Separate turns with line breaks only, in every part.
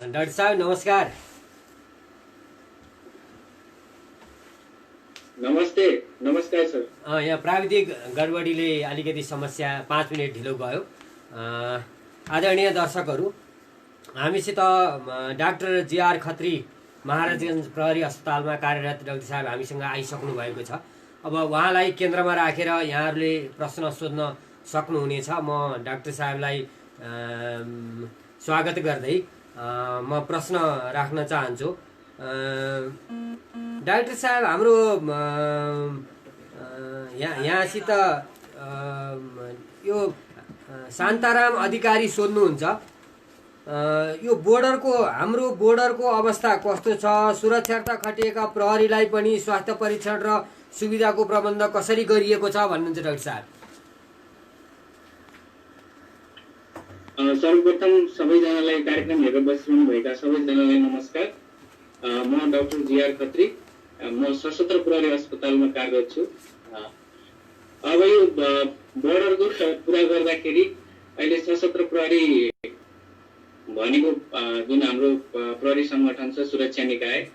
Doctor साहब नमस्कार।
नमस्ते। नमस्कार सर।
यहाँ प्राविधिक गडबडीले अलिकति समस्या 5 मिनट ढिलो गयो। आदरणीय दर्शकहरू, हामीसित डाक्टर जीआर खत्री महाराजगञ्ज प्रहरी अस्पतालमा कार्यरत डाक्टर साहब हामीसँग आइसक्नु भएको छ। अब उहाँलाई केन्द्रमा राखेर यहाँहरूले प्रश्न सोध्न सक्नुहुनेछ। म डाक्टर साहबलाई स्वागत गर्दै म प्रश्न राख्न चाहन्छु। डाक्टर साहब, हाम्रो यहाँसित यो शान्ताराम अधिकारी सोध्नुहुन्छ, यो हाम्रो बोर्डरको अवस्था कस्तो छ? सुरक्षार्थ खटिएका प्रहरीलाई पनि स्वास्थ्य परीक्षण र सुविधाको प्रबन्ध कसरी गरिएको छ भन्नुहुन्छ डाक्टर साहब।
सर्वप्रथम सबैजनालाई कार्यक्रम हेरेर बसिरहनु भएका सबैजनालाई नमस्कार। म डाक्टर जीआर खत्री, म सशस्त्र प्रहरी अस्पतालमा कार्यरत छु। अब यो बोर्डरको कुरा गर्दाखेरि अहिले सशस्त्र प्रहरी भनेको जुन हाम्रो प्रहरी संगठन छ, सुरक्षा निकाय,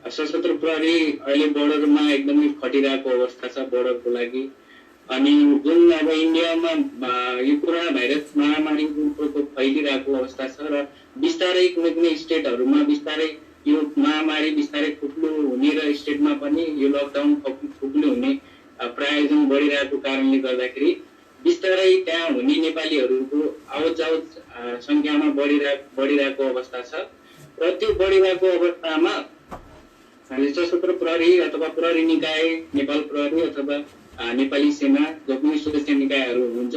सशस्त्र प्रहरी अहिले बोर्डरमा एकदमै खटिरहेको अवस्था छ बोर्डरको लागि। अनि जुन अब इन्डियामा यो कोरोना भाइरस महामारीको प्रकोप फैलिरहेको अवस्था छ र बिस्तारै कुनै स्टेटहरूमा बिस्तारै यो महामारी बिस्तारै खुकुलो हुने र स्टेटमा पनि यो लकडाउन खुकुलो हुने प्रायोजन बढिरहेको कारणले गर्दाखेरि बिस्तारै त्यहाँ हुने नेपालीहरूको आवत जावत संख्यामा बढिरहेको अवस्था छ। र त्यो बढिरहेको अवस्थामा सशस्त्र प्रहरी अथवा प्रहरी निकाय, नेपाल प्रहरी अथवा नेपाली सेना, जो पनि सुरक्षा निकायहरू हुनुहुन्छ,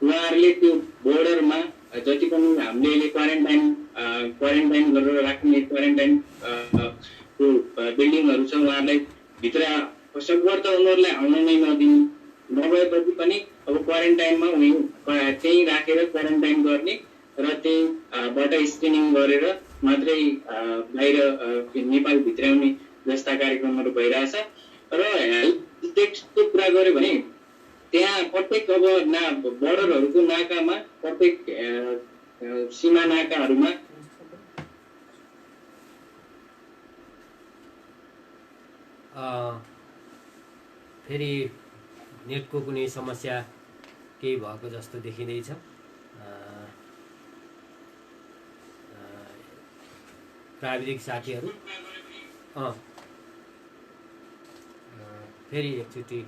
उहाँहरूले त्यो बोर्डरमा जति पनि हामीले क्वारेन्टाइन गरेर राख्ने क्वारेन्टाइन बिल्डिङहरू छ, उहाँहरूलाई भित्र सकभर त उनीहरूलाई आउन नै नदिने, नभएपछि पनि अब क्वारेन्टाइनमा त्यहीँ राखेर क्वारेन्टाइन गर्ने र त्यहीँबाट स्क्रिनिङ गरेर मात्रै बाहिर नेपाल भित्राउने जस्ता कार्यक्रमहरू भइरहेछ। र हेल्थ टेक्सको कुरा गऱ्यो भने त्यहाँ प्रत्येक अब बोर्डरहरूको नाकामा, प्रत्येक सीमा नाकाहरूमा
फेरि नेटको कुनै समस्या केही भएको जस्तो देखिँदैछ। प्राविधिक साथीहरू फेरि एकचोटि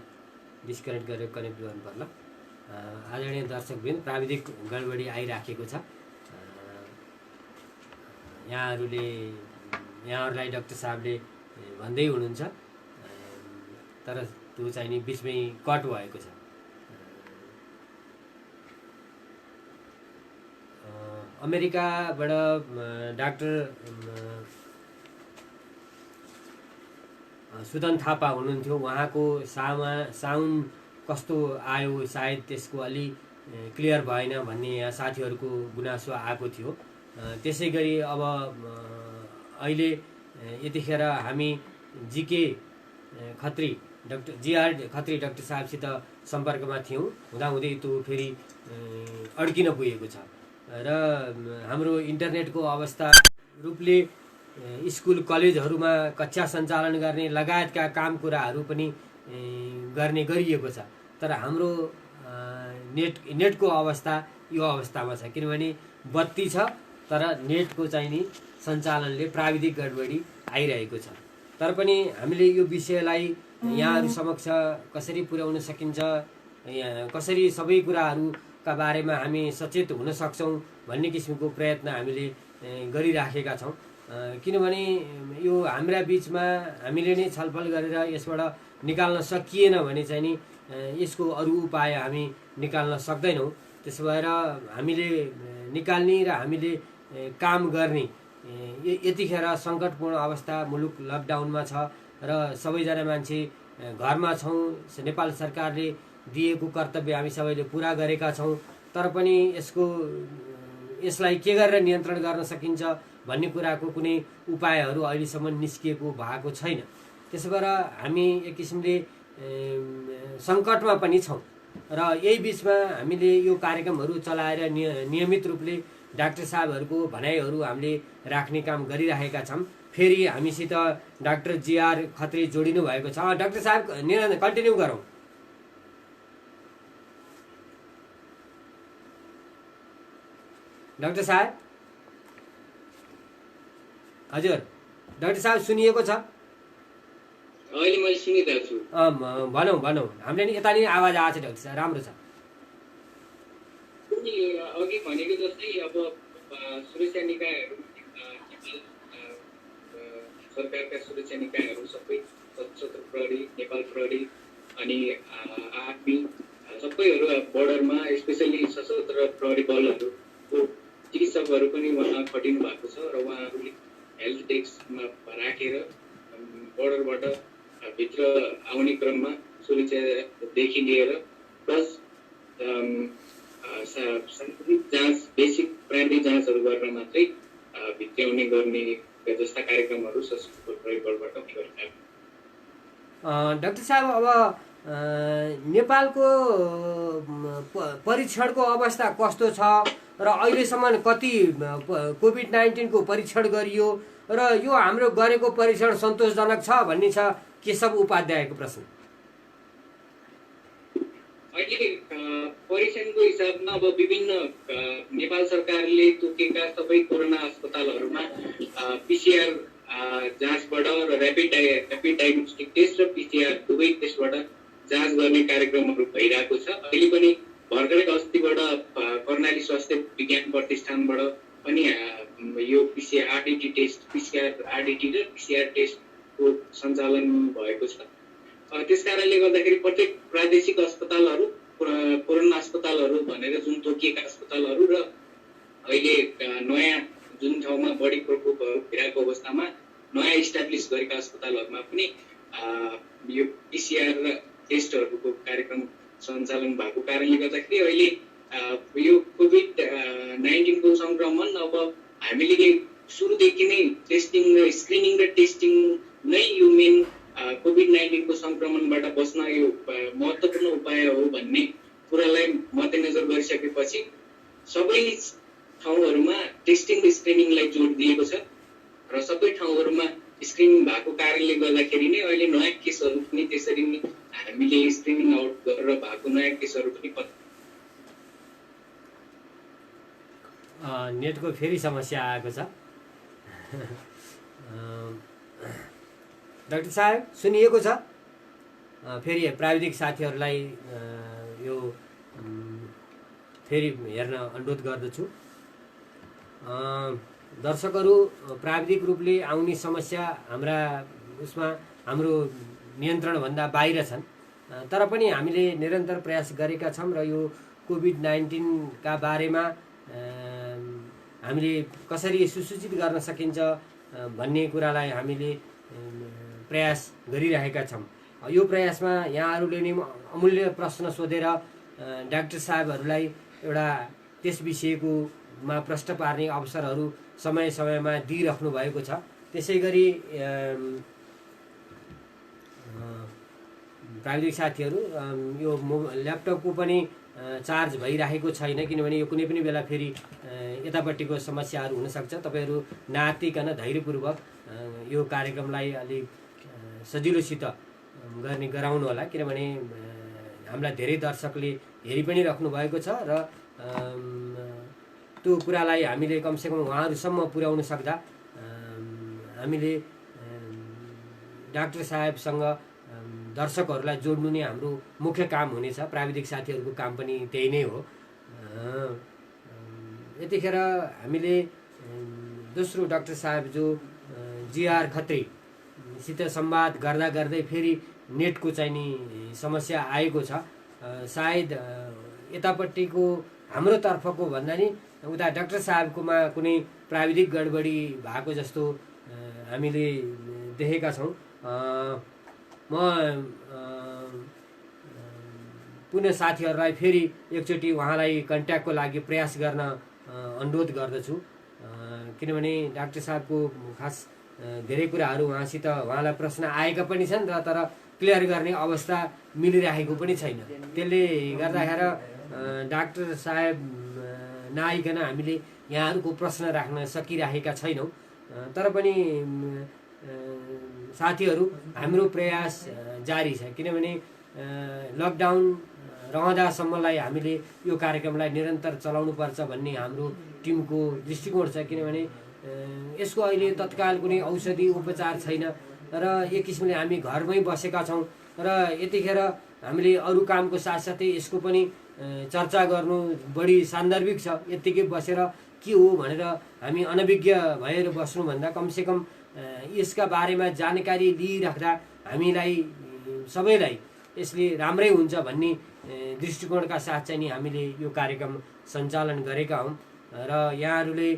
डिस्कनेक्ट गरेर कनेक्ट गर्नु पर्ला। आदरणीय दर्शकवृन्द, प्राविधिक गडबडी आइराखेको छ। यहाँहरूलाई डाक्टर साहबले भन्दै हुनुहुन्छ, तर त्यो चाहिँ नि बिचमै कट भएको छ। अमेरिकाबाट डाक्टर सुदन थापा हुनुहुन्थ्यो। उहाँको साउन्ड कस्तो आयो, सायद त्यसको अलि क्लियर भएन भन्ने यहाँ साथीहरूको गुनासो आएको थियो। त्यसै गरी अब अहिले यतिखेर हामी GK Khatri doctor GR Khatri doctor साहबसित सम्पर्कमा थियौँ। हुँदाहुँदै त्यो फेरि अड्किन पुगेको छ र हाम्रो इन्टरनेटको अवस्था रूपले स्कुल कलेजहरूमा कक्षा सञ्चालन गर्ने लगायतका काम कुराहरू पनि गरिएको छ। तर हाम्रो नेटको अवस्था यो अवस्थामा छ, किनभने बत्ती छ तर नेटको चाहिँ नि सञ्चालनले प्राविधिक गडबडी आइरहेको छ। तर पनि हामीले यो विषयलाई यहाँहरू समक्ष कसरी पुर्याउन सकिन्छ, कसरी सबै कुराहरूका बारेमा हामी सचेत हुन सक्छौँ भन्ने किसिमको प्रयत्न हामीले गरिराखेका छौँ। किनभने यो हाम्रा बिचमा हामीले नै छलफल गरेर यसबाट निकाल्न सकिएन भने चाहिँ नि यसको अरू उपाय हामी निकाल्न सक्दैनौँ। त्यसो भएर हामीले निकाल्ने र हामीले काम गर्ने यतिखेर सङ्कटपूर्ण अवस्था, मुलुक लकडाउनमा छ र सबैजना मान्छे घरमा छौँ। नेपाल सरकारले दिएको कर्तव्य हामी सबैले पुरा गरेका छौँ। तर पनि यसलाई के गरेर नियन्त्रण गर्न सकिन्छ भन्ने कुराको कुनै उपायहरू अहिलेसम्म निस्किएको भएको छैन। त्यसो भएर हामी एक किसिमले सङ्कटमा पनि छौँ र यही बिचमा हामीले यो कार्यक्रमहरू चलाएर नियमित रूपले डाक्टर साहबहरूको भनाइहरू हामीले राख्ने काम गरिरहेका छौँ। फेरि हामीसित डाक्टर जीआर खत्री जोडिनु भएको छ। डाक्टर साहब कन्टिन्यू गरौँ। डाक्टर साहब, हजुर डाक्टर साहब सुनिएको छ?
अहिले मैले सुनिरहेको छु।
भनौँ हामीले नि यता नि आवाज आएको छ डाक्टर साहब, राम्रो छ।
अघि भनेको जस्तै अब सुरक्षा निकायहरू, सरकारका सुरक्षा निकायहरू सबै सशस्त्र प्रहरी, नेपाल प्रहरी अनि आर्मी सबैहरू बोर्डरमा स्पेसली सशस्त्र प्रहरी बलहरूको चिकित्सकहरू पनि उहाँ खटिनु भएको छ र उहाँहरूले हेल्थ डेस्कमा राखेर बोर्डरबाट भित्र आउने क्रममा सुरक्षादेखि लिएर प्लस सार्वजनिक जाँच, बेसिक प्राइमेरी जाँचहरू गर्न मात्रै भित्र्याउने गर्ने जस्ता कार्यक्रमहरू सशस्त्र प्रहरी बलबाट गरिरहेको।
डाक्टर साहब, अब नेपालको परीक्षणको अवस्था कस्तो छ र अहिलेसम्म कति कोभिड-19 को परीक्षण गरियो र यो हाम्रो गरेको परीक्षण सन्तोषजनक छ भन्ने छ केशव उपाध्यायको प्रश्न।
अहिले परीक्षणको हिसाबमा अब विभिन्न नेपाल सरकारले तोकेका सबै कोरोना अस्पतालहरूमा पिसिआर जाँचबाट र ऱ्यापिड डायग्नोस्टिक टेस्ट र पिसिआर दुवै टेस्टबाट जाँच गर्ने कार्यक्रमहरू भइरहेको छ। अहिले पनि भर्खरै अस्तिबाट कर्णाली स्वास्थ्य विज्ञान प्रतिष्ठानबाट पनि यो PCR RDT test, PCR RDT र पिसिआर टेस्टको सञ्चालन भएको छ। त्यस कारणले गर्दाखेरि प्रत्येक प्रादेशिक अस्पतालहरू, कोरोना अस्पतालहरू भनेर जुन तोकिएका अस्पतालहरू र अहिले नयाँ जुन ठाउँमा बढी प्रकोपहरू भइरहेको अवस्थामा नयाँ इस्टाब्लिस गरेका अस्पतालहरूमा पनि यो पिसिआर र टेस्टहरूको कार्यक्रम सञ्चालन भएको कारणले गर्दाखेरि अहिले यो कोभिड-19 को सङ्क्रमण अब हामीले सुरुदेखि नै टेस्टिङ र स्क्रिनिङ र टेस्टिङ नै यो मेन कोभिड-19 को सङ्क्रमणबाट बस्न यो महत्त्वपूर्ण उपाय हो भन्ने कुरालाई मध्यनजर गरिसकेपछि सबै ठाउँहरूमा टेस्टिङ र स्क्रिनिङलाई जोड दिएको छ र सबै ठाउँहरूमा स्क्रिनिङ भएको कारणले गर्दाखेरि नै अहिले नयाँ केसहरू पनि त्यसरी नै हामीले स्क्रिनिङ आउट गरेर भएको नयाँ केसहरू पनि
नेटको फेरि समस्या आएको छ। डाक्टर साहब सुनिएको छ? फेरि प्राविधिक साथीहरूलाई यो फेरि हेर्न अनुरोध गर्दछु। दर्शकहरू प्राविधिक रूपले आउने समस्या हाम्रा उसमा हाम्रो नियन्त्रणभन्दा बाहिर छन्, तर पनि हामीले निरन्तर प्रयास गरेका छौँ र यो कोभिड-19 का बारेमा हामीले कसरी सुसूचित गर्न सकिन्छ भन्ने कुरालाई हामीले प्रयास गरिरहेका छौँ। यो प्रयासमा यहाँहरूले नि अमूल्य प्रश्न सोधेर डाक्टर साहबहरूलाई एउटा त्यस विषयकोमा प्रश्न पार्ने अवसरहरू समय समयमा दिइराख्नु भएको छ। त्यसै गरी प्राविधिक साथीहरू यो ल्यापटपको पनि चार्ज भइरहेको छैन, किनभने यो कुनै पनि बेला फेरि यतापट्टिको समस्याहरू हुनसक्छ। तपाईँहरू नआत्तिकन धैर्यपूर्वक यो कार्यक्रमलाई अलिक सजिलोसित गराउनु होला, किनभने हामीलाई धेरै दर्शकले हेरि पनि राख्नु भएको छ र त्यो कुरालाई हामीले कमसेकम उहाँहरूसम्म पुर्याउन सक्दा हामीले डाक्टर साहेबसँग दर्शकहरूलाई जोड्नु नै हाम्रो मुख्य काम हुनेछ। प्राविधिक साथीहरूको काम पनि त्यही नै हो। यतिखेर हामीले दोस्रो डाक्टर साहेब जो जीआर खत्रीसित संवाद गर्दा गर्दै फेरि नेटको चाहिँ नि समस्या आएको छ। सायद यतापट्टिको हाम्रो तर्फको भन्दा नि उता डाक्टर साहेबकोमा कुनै प्राविधिक गडबडी भएको जस्तो हामीले देखेका छौँ। म पुनः साथीहरूलाई फेरि एकचोटि उहाँलाई कन्ट्याक्टको लागि प्रयास गर्न अनुरोध गर्दछु, किनभने डाक्टर साहबको खास धेरै कुराहरू उहाँलाई प्रश्न आएका पनि छन् र तर क्लियर गर्ने अवस्था मिलिरहेको पनि छैन। त्यसले गर्दाखेरि डाक्टर साहेब नआइकन हामीले यहाँहरूको प्रश्न राख्न सकिराखेका छैनौँ। तर पनि साथीहरू हाम्रो प्रयास जारी छ, किनभने लकडाउन रहँदासम्मलाई हामीले यो कार्यक्रमलाई निरन्तर चलाउनुपर्छ भन्ने हाम्रो टिमको दृष्टिकोण छ। किनभने यसको अहिले तत्काल कुनै औषधि उपचार छैन र एक किसिमले हामी घरमै बसेका छौँ र यतिखेर हामीले अरू कामको साथसाथै यसको पनि चर्चा गर्नु बढी सान्दर्भिक छ। यत्तिकै बसेर के हो भनेर हामी अनभिज्ञ भएर बस्नुभन्दा कमसेकम यसका बारेमा जानकारी लिइराख्दा हामीलाई सबैलाई यसले राम्रै हुन्छ भन्ने दृष्टिकोणका साथ चाहिँ नि हामीले यो कार्यक्रम सञ्चालन गरेका हौँ र यहाँहरूले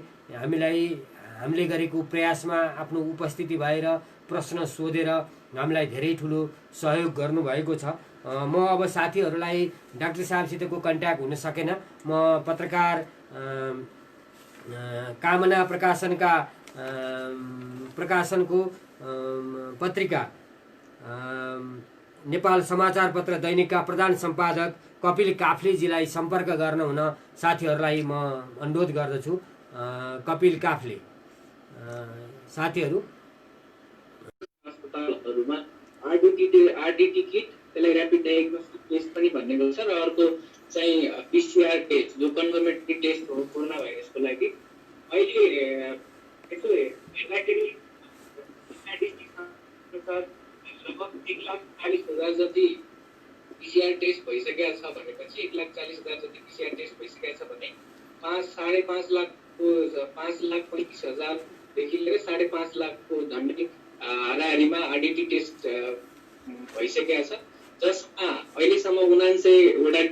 हामीले गरेको प्रयासमा आफ्नो उपस्थिति भएर प्रश्न सोधेर हामीलाई धेरै ठुलो सहयोग गर्नुभएको छ। म अब साथीहरूलाई डाक्टर साहबसितको कन्ट्याक्ट हुन सकेन। म पत्रकार कामना प्रकाशनको पत्रिका नेपाल समाचार पत्र दैनिकका प्रधान सम्पादक कपिल काफ्लेजीलाई सम्पर्क गर्न हुन साथीहरूलाई म अनुरोध गर्दछु। कपिल काफ्ले साथीहरू
अस्पतालहरूमा आरडीटी किट, त्यसलाई ऱ्यापिड डायग्नोस्टिक टेस्ट पनि भन्ने गर्छ र अर्को चाहिँ पीसीआर टेस्ट जो कन्फर्मेटरी टेस्ट हो कोरोना भाइरसको लागि। अहिले यसो हेर्दाखेरि लगभग 1,40,000 जति पीसीआर टेस्ट भइसकेका छ भनेपछि 1,40,000 जति पीसीआर टेस्ट भइसकेका छ भने 5.5 लाखको 5,35,000 देखि लिएर 5.5 लाखको झन्डै हाराहारीमा आरडीटी टेस्ट भइसकेका छ, जसमा अहिलेसम्म 79 वटा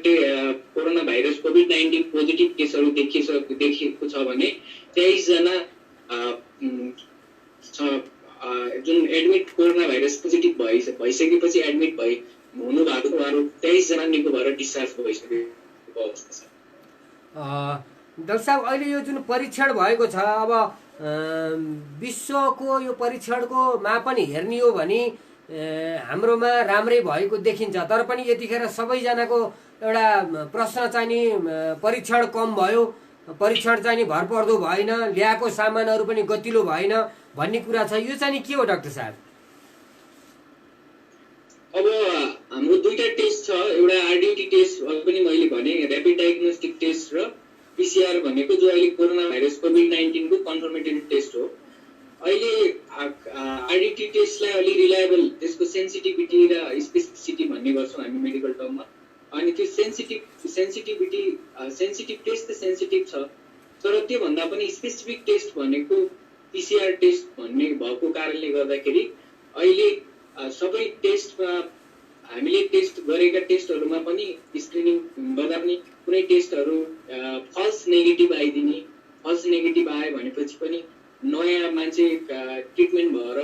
कोरोना भाइरस कोभिड-19 पोजिटिभ केसहरू देखिएको छ भने 23 जना जुन एडमिट कोरोना भाइरस पोजिटिभ भइसकेपछि एडमिट हुनु भएको उहाँहरू 23 जना निको भएर डिस्चार्ज भइसकेको अवस्था छ।
डाक्टर साहब, अहिले यो जुन परीक्षण भएको छ, अब विश्वको यो परीक्षणको मापन हेर्ने हो भने हाम्रोमा राम्रै भएको देखिन्छ। तर पनि यतिखेर सबैजनाको एउटा प्रश्न चाहिँ नि परीक्षण कम भयो, परीक्षण चाहिँ नि भरपर्दो भएन, ल्याएको सामानहरू पनि गतिलो भएन भन्ने कुरा छ। यो चाहिँ नि के हो डाक्टर साहब?
अब हाम्रो दुईटा टेस्ट छ, एउटा आरडीटी टेस्ट पनि मैले भने ऱ्यापिड डायग्नोस्टिक टेस्ट र पीसीआर भनेको जो अहिले कोरोना भाइरस कोभिड-19 को कन्फर्मेटरी टेस्ट हो। अहिले आरडीटी टेस्टलाई अलि रिलायबल, त्यसको सेन्सिटिभिटी र स्पेसिफिसिटी भन्ने गर्छौँ हामी मेडिकल टर्ममा। अनि त्यो सेन्सिटिभ टेस्ट त सेन्सिटिभ छ, तर त्यो भन्दा पनि स्पेसिफिक टेस्ट भनेको पीसीआर टेस्ट भन्ने भएको कारणले गर्दाखेरि अहिले सबै टेस्टमा हामीले टेस्ट गरेका टेस्टहरूमा पनि स्क्रिनिङ गर्दा पनि कुनै टेस्टहरू फल्स नेगेटिभ आइदिने, फल्स नेगेटिभ आयो भनेपछि पनि नयाँ मान्छे ट्रिटमेन्ट भएर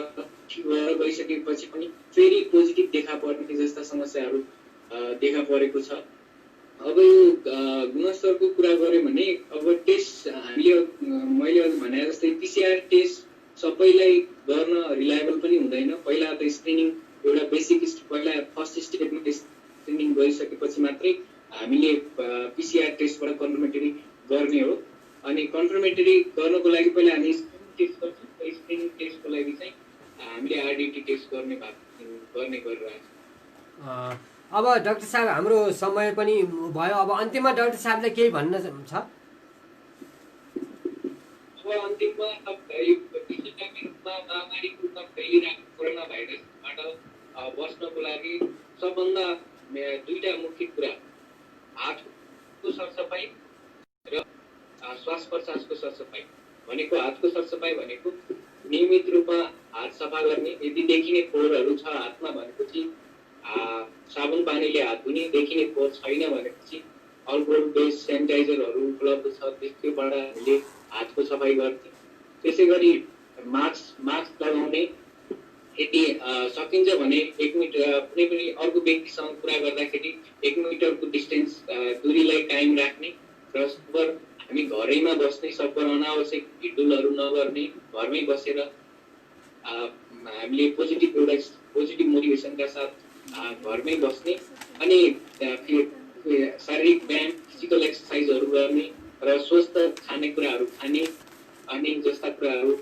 ठिक भएर गइसकेपछि पनि फेरि पोजिटिभ देखा पर्ने जस्ता समस्याहरू देखा परेको छ। अब यो गुणस्तरको कुरा गऱ्यो भने अब टेस्ट हामीले मैले अघि भने जस्तै पीसीआर टेस्ट सबैलाई गर्न रिलायबल पनि हुँदैन। पहिला त स्क्रिनिङ एउटा बेसिक पहिला फर्स्ट स्टेपमा स्क्रिनिङ गरिसकेपछि मात्रै हामीले पीसीआर टेस्टबाट कन्फर्मेटरी गर्ने हो। अनि कन्फर्मेटरी गर्नको लागि पहिला हामी टेस्ट गर्छौँ, स्क्रिनिङ टेस्टको लागि चाहिँ हामीले आरडीटी टेस्ट गर्ने गरिरहेको छ।
अब डाक्टर साहब, हाम्रो समय पनि भयो। अब अन्तिममा डाक्टर साहबले केही भन्न छ?
अब अन्तिममा महामारीको रूपमा फैलिरहेको कोरोना भाइरसबाट बस्नको लागि सबभन्दा दुईटा मुख्य कुरा, हातको सरसफाइ र श्वास प्रश्वासको सरसफाइ। भनेको हातको सरसफाइ भनेको नियमित रूपमा हात सफा गर्ने, यदि देखिने फोहोरहरू छ हातमा भनेपछि साबुन पानीले हात धुने, देखिने फोहोर छैन भनेपछि अल्कोहल बेस्ड सेनिटाइजरहरू उपलब्ध छ, त्यसबाट हामीले हातको सफाइ गर्ने। त्यसै गरी मास्क लगाउने, यदि सकिन्छ भने 1 मिटर कुनै पनि अर्को व्यक्तिसँग कुरा गर्दाखेरि 1 मिटरको डिस्टेन्स दूरीलाई कायम राख्ने र हामी घरैमा बस्ने, सबभर अनावश्यक हिडडुलहरू नगर्ने, घरमै बसेर हामीले पोजिटिभ मोटिभेसनका साथ घरमै बस्ने अनि शारीरिक व्यायाम, फिजिकल एक्सर्साइजहरू गर्ने, र स्वस्थ खानेकुराहरू खाने अनि जस्ता कुराहरू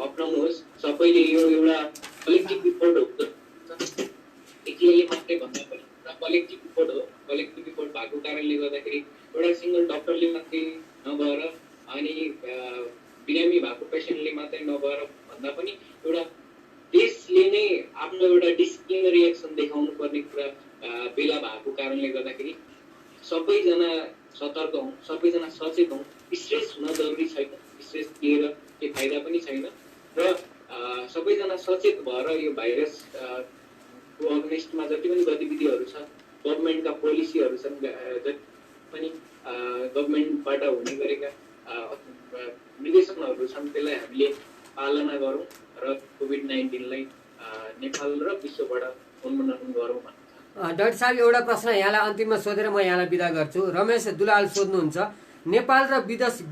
अपनाउनुहोस्। सबैले यो एउटा कलेक्टिभ इफोर्ट हो, एक्लैले मात्रै भन्दा पनि एउटा कलेक्टिभ इफोर्ट हो। कलेक्टिभ इफोर्ट भएको कारणले गर्दाखेरि एउटा सिङ्गल डक्टरले मात्रै नभएर अनि बिरामी भएको पेसेन्टले मात्रै नभएर भन्दा पनि एउटा देशले नै आफ्नो एउटा डिसिप्लिनरी एक्सन देखाउनु पर्ने कुरा बेला भएको कारणले गर्दाखेरि सबैजना सतर्क हौँ, सबैजना सचेत हौँ। स्ट्रेस हुन जरुरी छैन, स्ट्रेस लिएर केही फाइदा पनि छैन र सबैजना सचेत भएर यो भाइरसको अगेन्स्टमा जति पनि गतिविधिहरू छ, गभर्मेन्टका पोलिसीहरू छन्, जति पनि गभर्मेन्टबाट हुने गरेका निर्देशनहरू छन्, त्यसलाई हामीले पालना गरौँ र कोभिड-19लाई नेपाल र विश्वबाट उन्मूलन गरौँ भन्नु।
डाक्टर साहब, एउटा प्रश्न यहाँलाई अन्तिममा सोधेर म यहाँलाई बिदा गर्छु। रमेश दुलाल सोध्नुहुन्छ, नेपाल र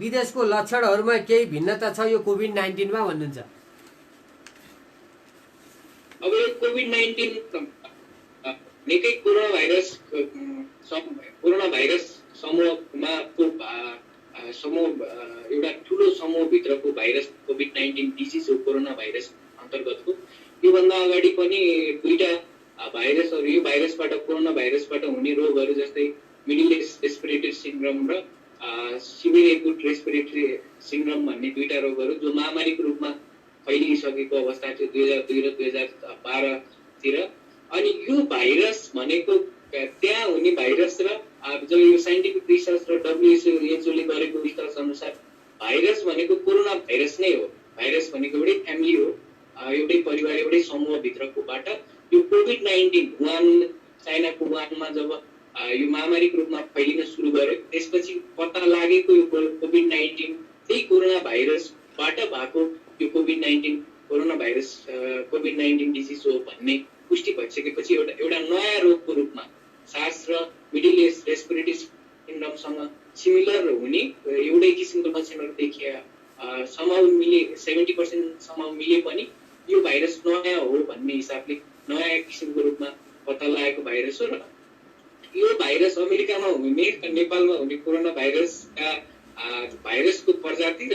विदेशको लक्षणहरूमा केही भिन्नता छ यो कोभिड-19मा भन्नुहुन्छ?
अब यो कोभिड-19 निकै कोरोना भाइरस समूहमा एउटा ठुलो समूहभित्रको भाइरस कोभिड-19 डिजिज हो। कोरोना भाइरस अन्तर्गतको योभन्दा अगाडि पनि दुईटा भाइरसहरू, यो भाइरसबाट कोरोना भाइरसबाट हुने रोगहरू जस्तै मिडल इस्ट रेस्पिरेटरी सिन्ड्रोम र सिभियर एक्युट रेस्पिरेटरी सिन्ड्रोम भन्ने दुईटा रोगहरू जो महामारीको रूपमा फैलिसकेको अवस्था थियो 2002 र 2012 तिर। अनि यो भाइरस भनेको त्यहाँ हुने भाइरस र जो यो साइन्टिफिक रिसर्च र WHO ले गरेको रिसर्च अनुसार भाइरस भनेको कोरोना भाइरस नै हो। भाइरस भनेको एउटै फ्यामिली हो, एउटै परिवार, एउटै समूहभित्रकोबाट यो कोभिड-19 वुहान, चाइनाको वुहानमा जब यो महामारीको रूपमा फैलिन सुरु गर्यो, त्यसपछि पत्ता लागेको यो कोभिड-19 त्यही कोरोना भाइरसबाट भएको यो COVID-19 corona virus COVID-19 disease हो भन्ने पुष्टि भइसकेपछि एउटा नयाँ रोगको रूपमा सार्स र मिडल इस्ट रेस्पिरेटरी सिन्ड्रोमसँग सिमिलर हुने एउटै किसिमको लक्षणहरू देखिए, समाउ मिले 70% समाउ मिले पनि यो भाइरस नयाँ हो भन्ने हिसाबले नयाँ किसिमको रूपमा पत्ता लागेको भाइरस हो। र यो भाइरस अमेरिकामा हुने र नेपालमा हुने कोरोना भाइरसका भाइरसको प्रजाति र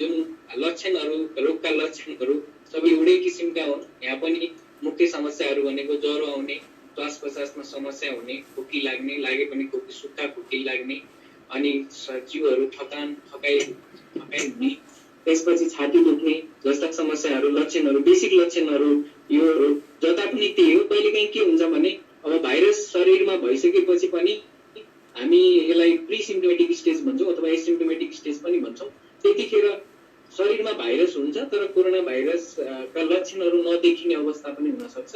जुन लक्षणहरू, रोगका लक्षणहरू सबै एउटै किसिमका हुन्। यहाँ पनि मुख्य समस्याहरू भनेको ज्वरो आउने, श्वास प्रश्वासमा समस्या हुने, खोकी लाग्ने, लागे पनि खोकी, सुक्खा खोकी लाग्ने, अनि जिउहरू थकाइ हुने, त्यसपछि छाती दुख्ने जस्ता समस्याहरू, लक्षणहरू, बेसिक लक्षणहरू यो जता पनि त्यही हो। कहिलेकाहीँ के हुन्छ भने अब भाइरस शरीरमा भइसकेपछि पनि हामी यसलाई प्रिसिम्पटोमेटिक स्टेज भन्छौँ अथवा एसिम्पटोमेटिक स्टेज पनि भन्छौँ। त्यतिखेर शरीरमा भाइरस हुन्छ तर कोरोना भाइरसका लक्षणहरू नदेखिने अवस्था पनि हुन सक्छ।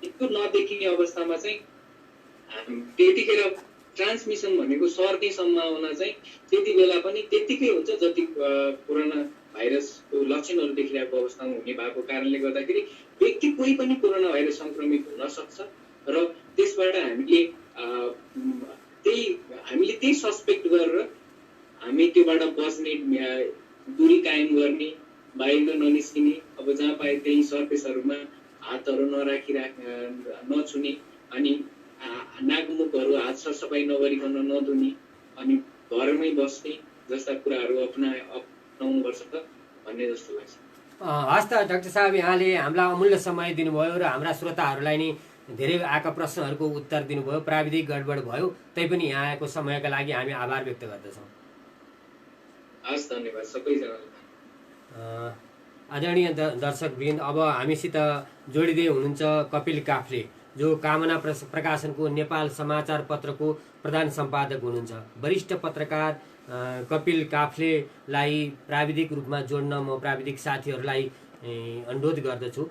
त्यो नदेखिने अवस्थामा चाहिँ त्यतिखेर ट्रान्समिसन भनेको सर्ने सम्भावना चाहिँ त्यति बेला पनि त्यतिकै हुन्छ जति कोरोना भाइरसको लक्षणहरू देखिरहेको अवस्थामा हुने भएको कारणले गर्दाखेरि व्यक्ति कोही पनि कोरोना भाइरस संक्रमित हुन सक्छ र त्यसबाट हामीले त्यही सस्पेक्ट गरेर हामी त्योबाट बच्ने, दूरी कायम गर्ने, बाहिर ननिस्किने, अब जहाँ पाए त्यही सर्फेसहरूमा हातहरू नछुने, अनि नाकमुखहरू हात सरसफाइ नगरिकन नधुने, अनि घरमै बस्ने जस्ता कुराहरू अपनाउनुपर्छ भन्ने जस्तो लाग्छ।
हस् त डाक्टर साहब, यहाँले हामीलाई अमूल्य समय दिनुभयो र हाम्रा श्रोताहरूलाई नि धेरै आएका प्रश्नहरूको उत्तर दिनुभयो। प्राविधिक गडबड भयो तैपनि यहाँ आएको समयका लागि हामी आभार व्यक्त गर्दछौँ।
हस्, धन्यवाद सबैजनालाई।
आदरणीय दर्शकवृन्द, अब हामीसित जोडिँदै हुनुहुन्छ कपिल काफ्ले, जो कामना प्रकाशनको नेपाल समाचार पत्रको प्रधान सम्पादक हुनुहुन्छ। वरिष्ठ पत्रकार कपिल काफ्लेलाई प्राविधिक रूपमा जोड्न म प्राविधिक साथीहरूलाई अनुरोध गर्दछु।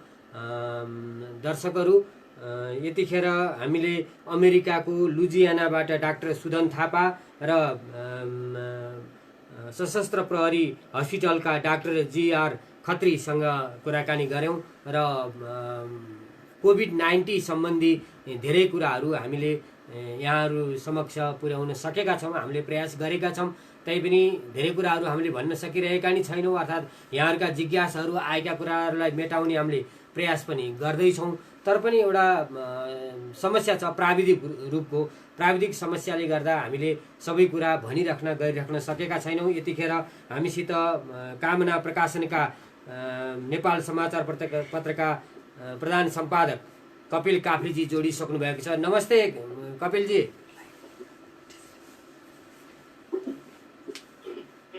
दर्शकहरू, यतिखेर हामीले अमेरिकाको लुजियानाबाट डाक्टर सुदन थापा र सशस्त्र प्रहरी हस्पिटलका डाक्टर GR खत्रीसँग कुराकानी गऱ्यौँ र कोभिड-19 सम्बन्धी धेरै कुराहरू हामीले यहाँहरू समक्ष पुर्याउन सकेका छौँ, हामीले प्रयास गरेका छौँ। तैपनि धेरै कुराहरू हामीले भन्न सकिरहेका नि छैनौँ, अर्थात् यहाँहरूका जिज्ञासाहरू आएका कुराहरूलाई मेटाउने हामीले प्रयास पनि गर्दैछौँ। तर पनि एउटा समस्या छ प्राविधिक रूपको, प्राविधिक समस्याले गर्दा हामीले सबै कुरा गरिराख्न सकेका छैनौँ। यतिखेर हामीसित कामना प्रकाशनका नेपाल समाचार पत्रका प्रधान सम्पादक कपिल काफ्लेजी जोडिसक्नु भएको छ। नमस्ते कपिलजी।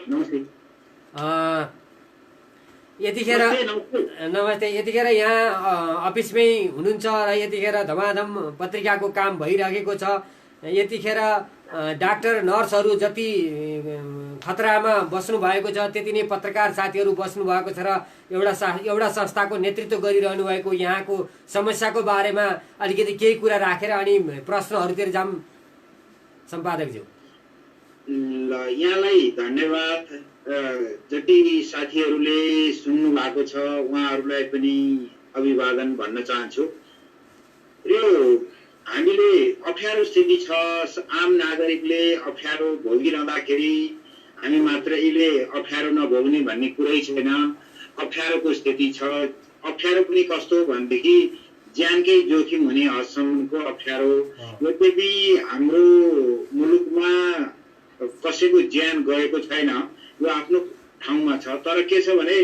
नमस्ते।
नमस्ते। यतिखेर यहाँ अफिसमै हुनुहुन्छ र यतिखेर धमाधम पत्रिकाको काम भइरहेको छ। यतिखेर डाक्टर नर्सहरू जति खतरामा बस्नु भएको छ त्यति नै पत्रकार साथीहरू बस्नु भएको छ र एउटा संस्थाको नेतृत्व गरिरहनु भएको यहाँको समस्याको बारेमा अलिकति केही कुरा राखेर अनि प्रश्नहरूतिर जाऊँ सम्पादकज्यू।
ल यहाँलाई धन्यवाद। जति साथीहरूले सुन्नु भएको छ उहाँहरूलाई पनि अभिवादन भन्न चाहन्छु। यो हामीले अप्ठ्यारो स्थिति छ, आम नागरिकले अप्ठ्यारो भोगिरहँदाखेरि हामी मात्रैले अप्ठ्यारो नभोग्ने भन्ने कुरै छैन। अप्ठ्यारोको स्थिति छ। अप्ठ्यारो पनि कस्तो भनेदेखि ज्यानकै जोखिम हुने हदसम्मको अप्ठ्यारो। यद्यपि हाम्रो मुलुकमा कसैको ज्यान गएको छैन, यो आफ्नो ठाउँमा छ। तर के छ भने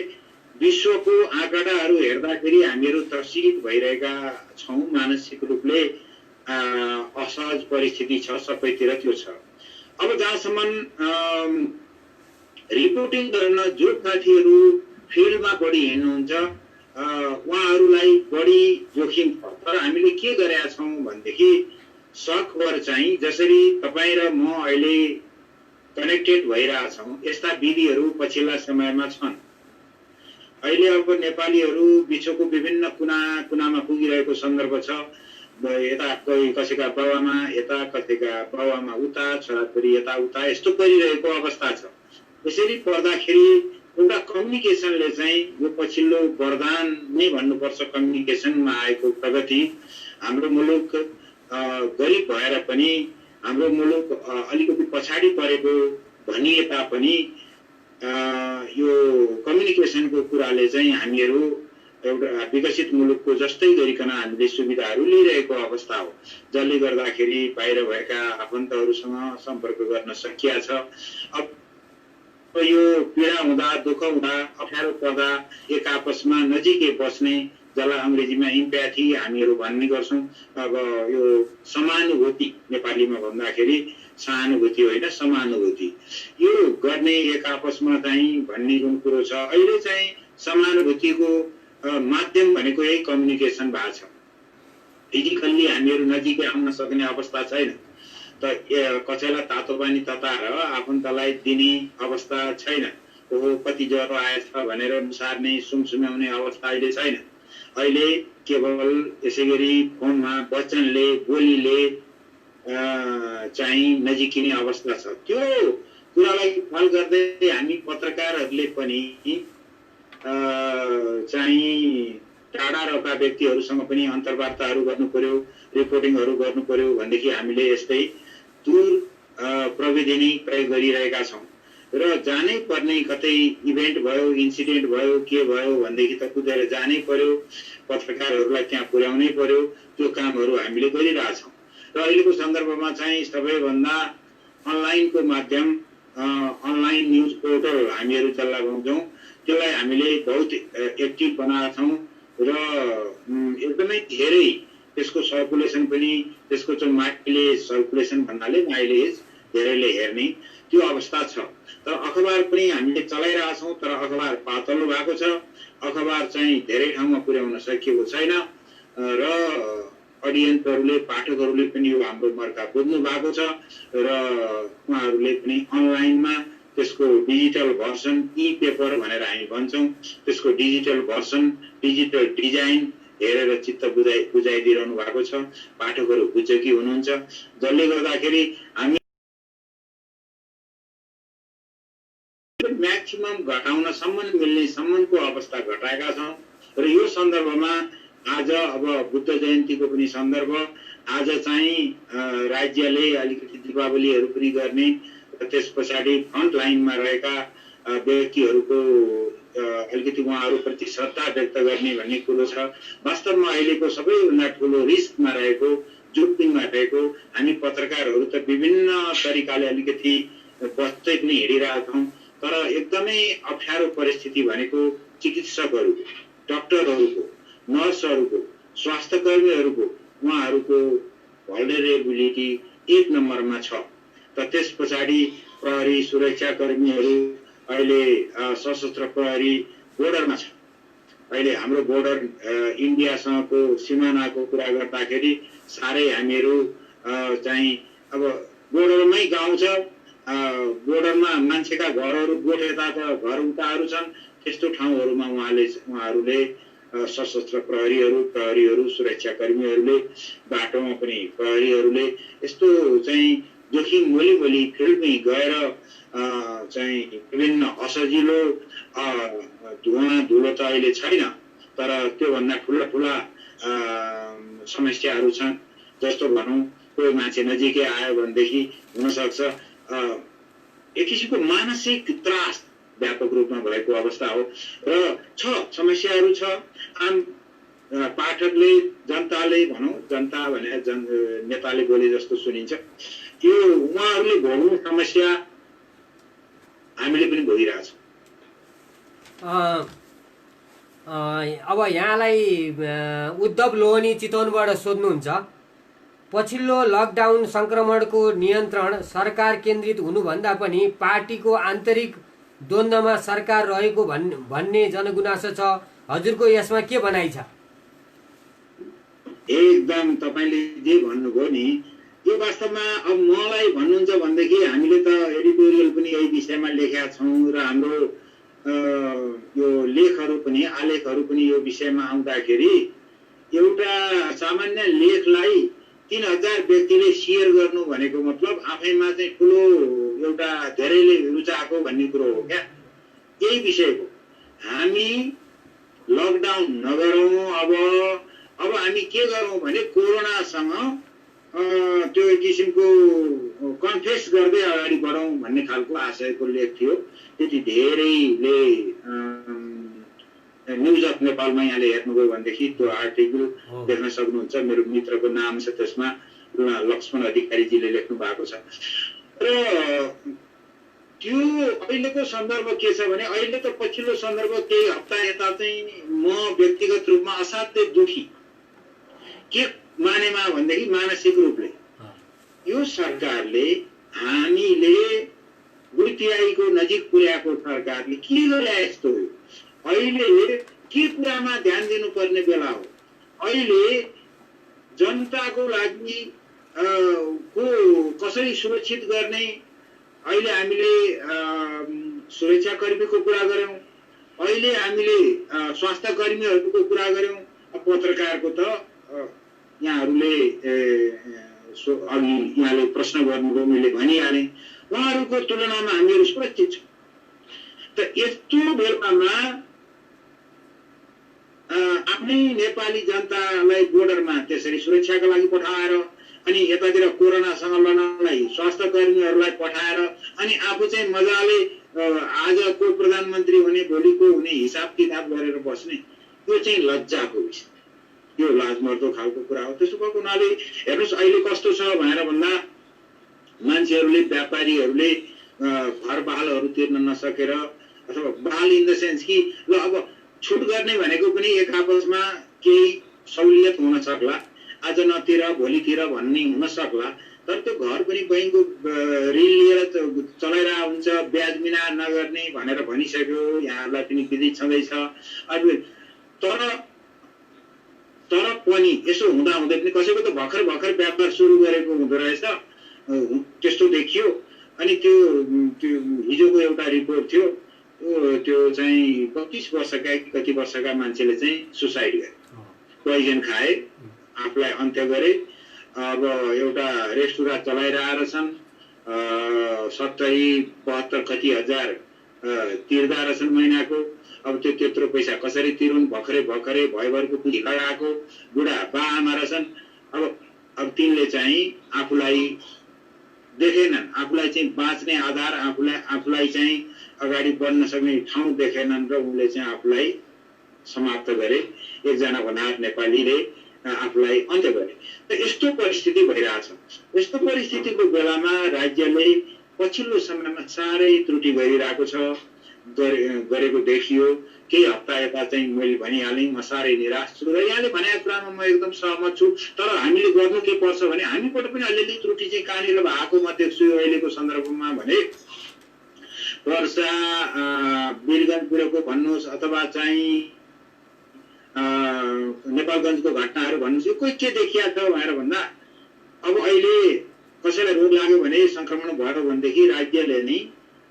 विश्वको आँकडाहरू हेर्दाखेरि हामीहरू त्रसित भइरहेका छौँ। मानसिक रूपले असहज परिस्थिति छ, सबैतिर त्यो छ। अब जहाँसम्म रिपोर्टिङ गर्न जो साथीहरू फिल्डमा बढी हिँड्नुहुन्छ उहाँहरूलाई बढी जोखिम छ। तर हामीले के गरेका छौँ भनेदेखि सकभर चाहिँ जसरी तपाईँ र म अहिले कनेक्टेड भइरहेछौँ यस्ता विधिहरू पछिल्ला समयमा छन्। अहिले अब नेपालीहरू विश्वको विभिन्न कुना कुनामा पुगिरहेको सन्दर्भ छ। यता कोही कसैका बाबामा यता, कसैका बाबामा उता, छोराछोरी यताउता, यस्तो गरिरहेको अवस्था छ। यसरी पर्दाखेरि एउटा कम्युनिकेसनले चाहिँ यो पछिल्लो वरदान नै भन्नुपर्छ कम्युनिकेसनमा आएको प्रगति। हाम्रो मुलुक गरिब भएर पनि हाम्रो मुलुक अलिकति पछाडि परेको भनिए तापनि यो कम्युनिकेसनको कुराले चाहिँ हामीहरू एउटा विकसित मुलुकको जस्तै गरिकन हामीले सुविधाहरू लिइरहेको अवस्था हो, जसले गर्दाखेरि बाहिर भएका आफन्तहरूसँग सम्पर्क गर्न सकिया छ। अब यो पीडा हुँदा, दुःख हुँदा, अप्ठ्यारो पर्दा एक आपसमा नजिकै बस्ने, जसलाई अङ्ग्रेजीमा इम्प्याथी हामीहरू भन्ने गर्छौँ। अब यो समानुभूति नेपालीमा भन्दाखेरि सहानुभूति होइन समानुभूति, यो गर्ने एक आपसमा चाहिँ भन्ने जुन कुरो छ अहिले चाहिँ समानुभूतिको माध्यम भनेको यही कम्युनिकेसन भएको छ। फिजिकल्ली हामीहरू नजिकै आउन सक्ने अवस्था छैन। त कसैलाई तातो पानी तताएर आफन्तलाई दिने अवस्था छैन। ओहो कति ज्वरो आएछ भनेर सार्ने सुमसुम्याउने अवस्था अहिले छैन। अहिले केवल यसै गरी फोनमा वचनले बोलीले चाहिँ नजिकिने अवस्था छ। त्यो कुरालाई ख्याल गर्दै हामी पत्रकारहरूले पनि चाहिँ टाढा रहेका व्यक्तिहरूसँग पनि अन्तर्वार्ताहरू गर्नु पर्यो, रिपोर्टिङहरू गर्नु पर्यो भनेदेखि हामीले यस्तै दूर प्रविधि नै प्रयोग गरिरहेका छौँ। र जानै पर्ने कतै इभेन्ट भयो, इन्सिडेन्ट भयो, के भयो भनेदेखि त कुदेर जानै पर्यो, पत्रकारहरूलाई त्यहाँ पुर्याउनै पर्यो। त्यो कामहरू हामीले गरिरहेछौँ। र अहिलेको सन्दर्भमा चाहिँ सबैभन्दा अनलाइनको माध्यम, अनलाइन न्युज पोर्टल हामीहरू जसलाई भन्छौँ त्यसलाई हामीले बहुत एक्टिभ बनाएका छौँ र एकदमै धेरै त्यसको सर्कुलेसन पनि, त्यसको चाहिँ माइलेज सर्कुलेसन भन्नाले माइलेज धेरैले हेर्ने त्यो अवस्था छ। तर अखबार पनि हामीले चलाइरहेछौँ, तर अखबार पातलो भएको छ। अखबार चाहिँ धेरै ठाउँमा पुर्याउन सकिएको छैन र अडियन्सहरूले, पाठकहरूले पनि यो हाम्रो मर्का बुझ्नु भएको छ र उहाँहरूले पनि अनलाइनमा त्यसको डिजिटल भर्सन, ई पेपर भनेर हामी भन्छौँ, त्यसको डिजिटल भर्सन, डिजिटल डिजाइन हेरेर चित्त बुझाइदिइरहनु भएको छ। पाठकहरू बुझकी हुनुहुन्छ, जसले गर्दाखेरि हामी म्याक्सिमम घटाउनसम्म मिल्नेसम्मको अवस्था घटाएका छौँ। र यो सन्दर्भमा आज अब बुद्ध जयन्तीको पनि सन्दर्भ, आज चाहिँ राज्यले अलिकति दीपावलीहरू पनि गर्ने र त्यस पछाडि फ्रन्ट लाइनमा रहेका व्यक्तिहरूको अलिकति उहाँहरूप्रति श्रद्धा व्यक्त गर्ने भन्ने कुरो छ। वास्तवमा अहिलेको सबैभन्दा ठुलो रिस्कमा रहेको जोखिममा रहेको हामी पत्रकारहरू त विभिन्न तरिकाले अलिकति बच्दै पनि हिँडिरहेका छौँ। तर एकदमै अप्ठ्यारो परिस्थिति भनेको चिकित्सकहरूको, डाक्टरहरूको, नर्सहरूको, स्वास्थ्य कर्मीहरूको उहाँहरूको भल्नरेबिलिटी 1 नम्बरमा छ। त त्यस पछाडि प्रहरी सुरक्षा कर्मीहरू अहिले सशस्त्र प्रहरी बोर्डरमा छ। अहिले हाम्रो बोर्डर इन्डियासँगको सिमानाको कुरा गर्दाखेरि साह्रै हामीहरू चाहिँ अब बोर्डरमै गाउँ छ, बोर्डरमा मान्छेका घरहरू गोठेता त घर उताहरू छन्, त्यस्तो ठाउँहरूमा उहाँहरूले सशस्त्र प्रहरीहरू सुरक्षाकर्मीहरूले बाटोमा पनि प्रहरीहरूले यस्तो चाहिँ जोखिम मोली फिल्डमै गएर चाहिँ विभिन्न असजिलो धुवा धुलो त अहिले छैन, तर त्योभन्दा ठुला समस्याहरू छन्। जस्तो भनौँ कोही मान्छे नजिकै आयो भनेदेखि हुनसक्छ एक किसिमको मानसिक त्रास व्यापक रूपमा भएको अवस्था हो र समस्याहरू छ। आम पाठकले जनताले भनौँ, जनता भने नेताले बोले जस्तो सुनिन्छ, यो उहाँहरूले भोग्ने समस्या हामीले पनि भोगिरहेछौँ।
अब यहाँलाई उद्धव लोहनी चितवनबाट सोध्नुहुन्छ, पछिल्लो लकडाउन संक्रमणको नियन्त्रण सरकार केन्द्रित हुनुभन्दा पनि पार्टीको आन्तरिक द्वन्द्वमा सरकार रहेको भन्ने जनगुनासो छ। हजुरको यसमा के भनाइ छ?
एकदम तपाईले जे भन्नुभयो नि, यो वास्तवमा अब मलाई भन्नुहुन्छ भनेदेखि हामीले त एडिटोरियल पनि यही विषयमा लेखेका छौँ र हाम्रो यो लेखहरू पनि आलेखहरू पनि यो विषयमा आउँदाखेरि एउटा सामान्य लेखलाई 3000 व्यक्तिले शेयर गर्नु भनेको मतलब आफैमा चाहिँ ठुलो एउटा धेरैले रुचाएको भन्ने कुरो हो क्या। यही विषयको हामी लकडाउन नगरौँ, अब हामी के गरौँ भने कोरोनासँग त्यो एक किसिमको कन्फेस गर्दै अगाडि बढौँ भन्ने खालको आशयको लेख थियो। त्यति धेरैले न्युज अफ नेपालमा यहाँले हेर्नुभयो भनेदेखि त्यो आर्टिकल देख्न सक्नुहुन्छ। मेरो मित्रको नाम छ त्यसमा, लक्ष्मण अधिकारीजीले लेख्नु भएको छ। र त्यो अहिलेको सन्दर्भ के छ भने अहिले त पछिल्लो सन्दर्भ केही हप्ता यता चाहिँ म व्यक्तिगत रूपमा असाध्यै दुखी के मानेमा भन्दाखेरि मानसिक रूपले यो सरकारले हामीले बुढियाईको नजिक पुर्याएको सरकारले के गरे यस्तो हो। अहिले के कुरामा ध्यान दिनुपर्ने बेला हो। अहिले जनताको लागि को कसरी सुरक्षित गर्ने, अहिले हामीले सुरक्षा कर्मीको कुरा गर्यौं, अहिले हामीले स्वास्थ्य कर्मीहरूको कुरा गर्यौं, पत्रकारको त यहाँहरूले अघि यहाँले प्रश्न गर्नुभयो, मैले भनिहालेँ उहाँहरूको तुलनामा हामीहरू सुरक्षित छौँ। त यस्तो बेलामा आफ्नै नेपाली जनतालाई बोर्डरमा त्यसरी सुरक्षाको लागि पठाएर अनि यतातिर कोरोनासँग लड्नलाई स्वास्थ्य कर्मीहरूलाई पठाएर अनि आफू चाहिँ मजाले आजको प्रधानमन्त्री हुने भोलिको हुने हिसाब किताब गरेर बस्ने, यो चाहिँ लज्जाको विषय, यो लाजमर्दो खालको कुरा हो। त्यसो भएको हुनाले हेर्नुहोस् अहिले कस्तो छ भनेर भन्दा मान्छेहरूले व्यापारीहरूले घर बहालहरू तिर्न नसकेर अथवा बहाल इन द सेन्स कि ल अब छुट गर्ने भनेको पनि एक आपसमा केही सहुलियत हुन सक्ला, आज नतिर भोलितिर भन्ने हुन सक्ला, तर त्यो घर पनि बैंकको ऋण लिएर चलाइरहेको हुन्छ, ब्याज बिना नगर्ने भनेर भनिसक्यो, यहाँहरूलाई पनि विदित छँदैछ। तर पनि यसो हुँदा हुँदै पनि कसैको त भर्खर व्यापार सुरु गरेको हुँदो रहेछ, त्यस्तो देखियो। अनि त्यो हिजोको एउटा रिपोर्ट थियो, त्यो चाहिँ 25 वर्षका कति वर्षका मान्छेले चाहिँ सुसाइड गरे, पोइजन खाए, आफूलाई अन्त्य गरे। अब एउटा रेस्टुरेन्ट चलाइरहेका छन्, 70-72 कति हजार तिर्दा रहेछन् महिनाको। अब त्यो त्यत्रो पैसा कसरी तिरुन्, भर्खरै भयभरको पुँजी लगाएको बुढा बाआमा रहेछन्। अब तिनले चाहिँ आफूलाई देखेनन्, आफूलाई चाहिँ बाँच्ने आधार, आफूलाई चाहिँ अगाडि बढ्न सक्ने ठाउँ देखेनन् र उनले चाहिँ आफूलाई समाप्त गरे। एकजना भनार नेपालीले आफूलाई अन्त्य गरे। र यस्तो परिस्थिति भइरहेछ। यस्तो परिस्थितिको बेलामा राज्यले पछिल्लो समयमा साह्रै त्रुटि गरिरहेको छ, गरेको देखियो। केही हप्ता यता चाहिँ मैले भनिहालेँ, म साह्रै निराश छु र यहाँले भनेको कुरामा म एकदम सहमत छु। तर हामीले गर्नु के पर्छ भने हामीबाट पनि अलिअलि त्रुटि चाहिँ कहाँनिर भएको म देख्छु अहिलेको सन्दर्भमा भने वर्षा वीरगञ्जतिरको भन्नुहोस् अथवा चाहिँ नेपालगञ्जको घटनाहरू भन्नुहोस्, यो कोही के देखिया छ भनेर भन्दा अब अहिले कसैलाई रोग लाग्यो भने संक्रमण भयो भनेदेखि राज्यले नै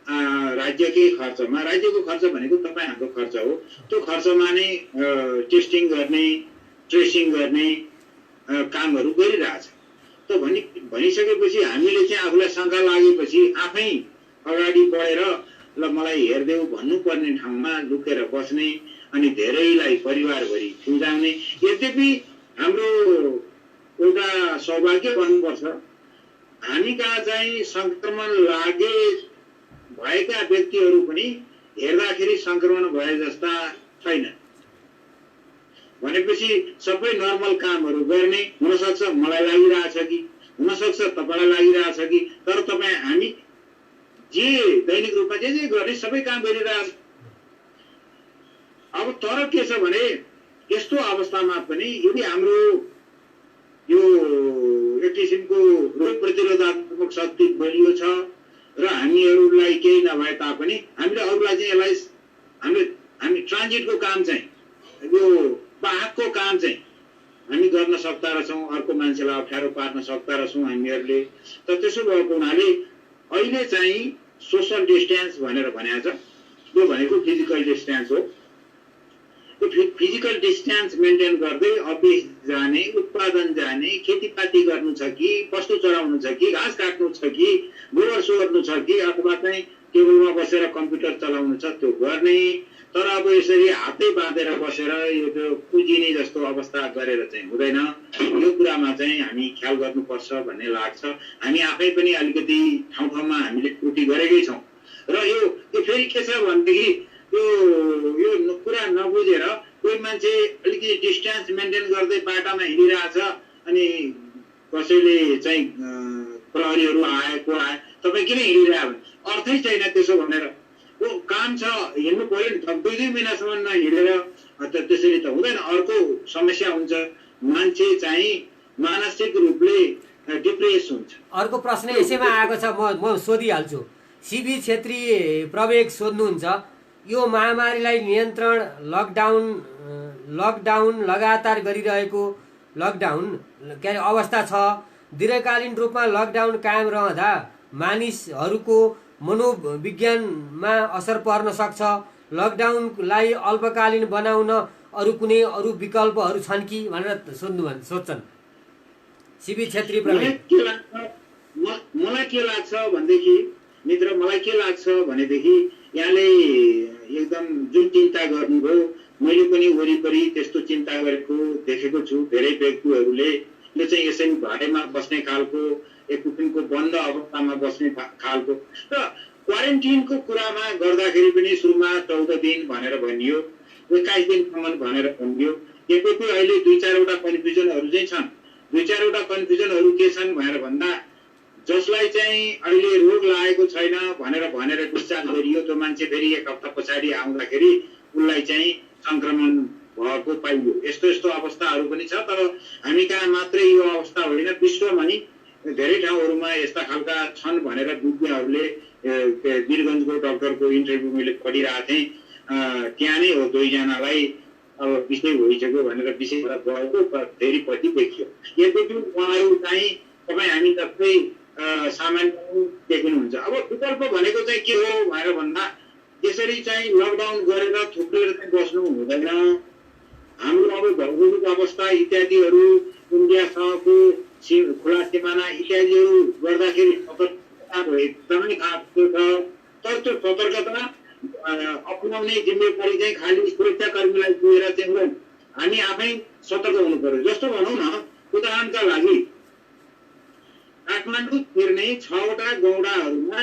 राज्यकै खर्चमा, राज्यको खर्च भनेको तपाईँहरूको खर्च हो, त्यो खर्चमा नै टेस्टिङ गर्ने, ट्रेसिङ गर्ने कामहरू गरिरहेछ। त भनिसकेपछि हामीले चाहिँ आफूलाई शङ्का लागेपछि आफै अगाडि बढेर ल मलाई हेरिदेऊ भन्नुपर्ने ठाउँमा लुकेर बस्ने अनि धेरैलाई परिवारभरि फिँजाउने। यद्यपि हाम्रो एउटा सौभाग्य भन्नुपर्छ, हामी कहाँ चाहिँ संक्रमण भएका व्यक्तिहरू पनि हेर्दाखेरि संक्रमण भए जस्ता छैन भनेपछि सबै नर्मल कामहरू गर्ने। हुनसक्छ मलाई लागिरहेछ कि हुनसक्छ तपाईँलाई लागिरहेछ कि, तर हामी जे दैनिक रूपमा जे गर्ने सबै काम गरिरहेछ। अब तर के छ भने यस्तो अवस्थामा पनि यदि हाम्रो यो एक किसिमको रोग प्रतिरोधात्मक शक्ति बलियो छ र हामीहरूलाई केही नभए तापनि हामीले अरूलाई चाहिँ यसलाई हामी ट्रान्जिटको काम चाहिँ यो वाहकको काम चाहिँ हामी गर्न सक्दा रहेछौँ, अर्को मान्छेलाई अप्ठ्यारो पार्न सक्दा रहेछौँ हामीहरूले। त त्यसो भएको हुनाले अहिले चाहिँ सोसल डिस्टेन्स भनेर भनेको छ, त्यो भनेको फिजिकल डिस्टेन्स हो। त्यो फिजिकल डिस्टेन्स मेन्टेन गर्दै अफिस जाने, उत्पादन जाने, खेतीपाती गर्नु छ कि, पशु चराउनु छ कि, घाँस काट्नु छ कि, गोबर सोर्नु छ कि, अथवा चाहिँ टेबलमा बसेर कम्प्युटर चलाउनु छ त्यो गर्ने। तर अब यसरी हातै बाँधेर बसेर यो पुजिने जस्तो अवस्था गरेर चाहिँ हुँदैन। यो कुरामा चाहिँ हामी ख्याल गर्नुपर्छ भन्ने लाग्छ। हामी आफै पनि अलिकति ठाउँ ठाउँमा हामीले त्रुटि गरेकै छौँ र यो फेरि के छ भनेदेखि यो कुरा नबुझेर कोही मान्छे अलिकति डिस्टेन्स मेन्टेन गर्दै बाटामा हिँडिरहेछ अनि कसैले चाहिँ प्रहरीहरू आएको तपाईँ किन हिँडिरह्यो भने अर्थै छैन त्यसो भनेर। ओ काम छ हिँड्नु पर्यो नि त, 2-2 महिनासम्म नहिँडेर त्यसरी त हुँदैन। अर्को समस्या हुन्छ, मान्छे चाहिँ मानसिक रूपले डिप्रेस हुन्छ।
अर्को प्रश्न यसैमा आएको छ, म सोधिहाल्छु। सिबी छेत्री प्रवेग सोध्नुहुन्छ, यो महामारीलाई नियन्त्रण लकडाउन लगातार गरिरहेको के अरे अवस्था छ। दीर्घकालीन रूपमा लकडाउन कायम रहँदा मानिसहरूको मनोविज्ञानमा असर पर्न सक्छ। लकडाउनलाई अल्पकालीन बनाउन कुनै अरू विकल्पहरू छन् कि भनेर सोध्छन् सिबी छेत्री प्रवेग।
मलाई के लाग्छ भनेदेखि मित्र, मलाई के लाग्छ भनेदेखि यहाँले एकदम जुन चिन्ता गर्नुभयो मैले पनि वरिपरि त्यस्तो चिन्ता गरेको देखेको छु। धेरै व्यक्तिहरूले यो चाहिँ यसरी घरैमा बस्ने खालको, एक किसिमको बन्द अवस्थामा बस्ने खालको र क्वारेन्टिनको कुरामा गर्दाखेरि पनि सुरुमा 14 दिन भनेर भनियो, 21 दिनसम्म भनेर भनियो। यद्यपि अहिले 2-4वटा कन्फ्युजनहरू चाहिँ छन्। 2-4वटा कन्फ्युजनहरू के छन् भनेर भन्दा जसलाई चाहिँ अहिले रोग लागेको छैन भनेर डिस्चार्ज गरियो, त्यो मान्छे फेरि 1 हप्ता पछाडि आउँदाखेरि उसलाई चाहिँ संक्रमण भएको पाइयो। यस्तो अवस्थाहरू पनि छ। तर हामी कहाँ मात्रै यो अवस्था होइन, विश्वमा नि धेरै ठाउँहरूमा यस्ता खालका छन् भनेर विज्ञहरूले वीरगञ्जको डाक्टरको इन्टरभ्यू मैले पढिरहेको थिएँ। त्यहाँ नै हो 2 जनालाई अब विषय भइसक्यो भनेर विषयबाट गएको फेरि पछि देखियो। यद्यपि उहाँहरू चाहिँ तपाईँ हामी जस्तै सामान्य देखिनुहुन्छ। अब विकल्प भनेको चाहिँ के हो भनेर भन्दा यसरी चाहिँ लकडाउन गरेर थुप्रेर चाहिँ बस्नु हुँदैन। हाम्रो अब भौगोलिक अवस्था इत्यादिहरू, इन्डियासँगको खुला सिमाना इत्यादिहरू गर्दाखेरि सतर्कता एकदमै खाँचो छ। तर त्यो सतर्कता अपनाउने जिम्मेवारी चाहिँ खालि सुरक्षाकर्मीलाई दिएर चाहिँ हुँदैन, हामी आफै सतर्क हुनु पर्यो। जस्तो भनौँ न, उदाहरणका लागि काठमाडौँ छिर्ने 6वटा गौडाहरूमा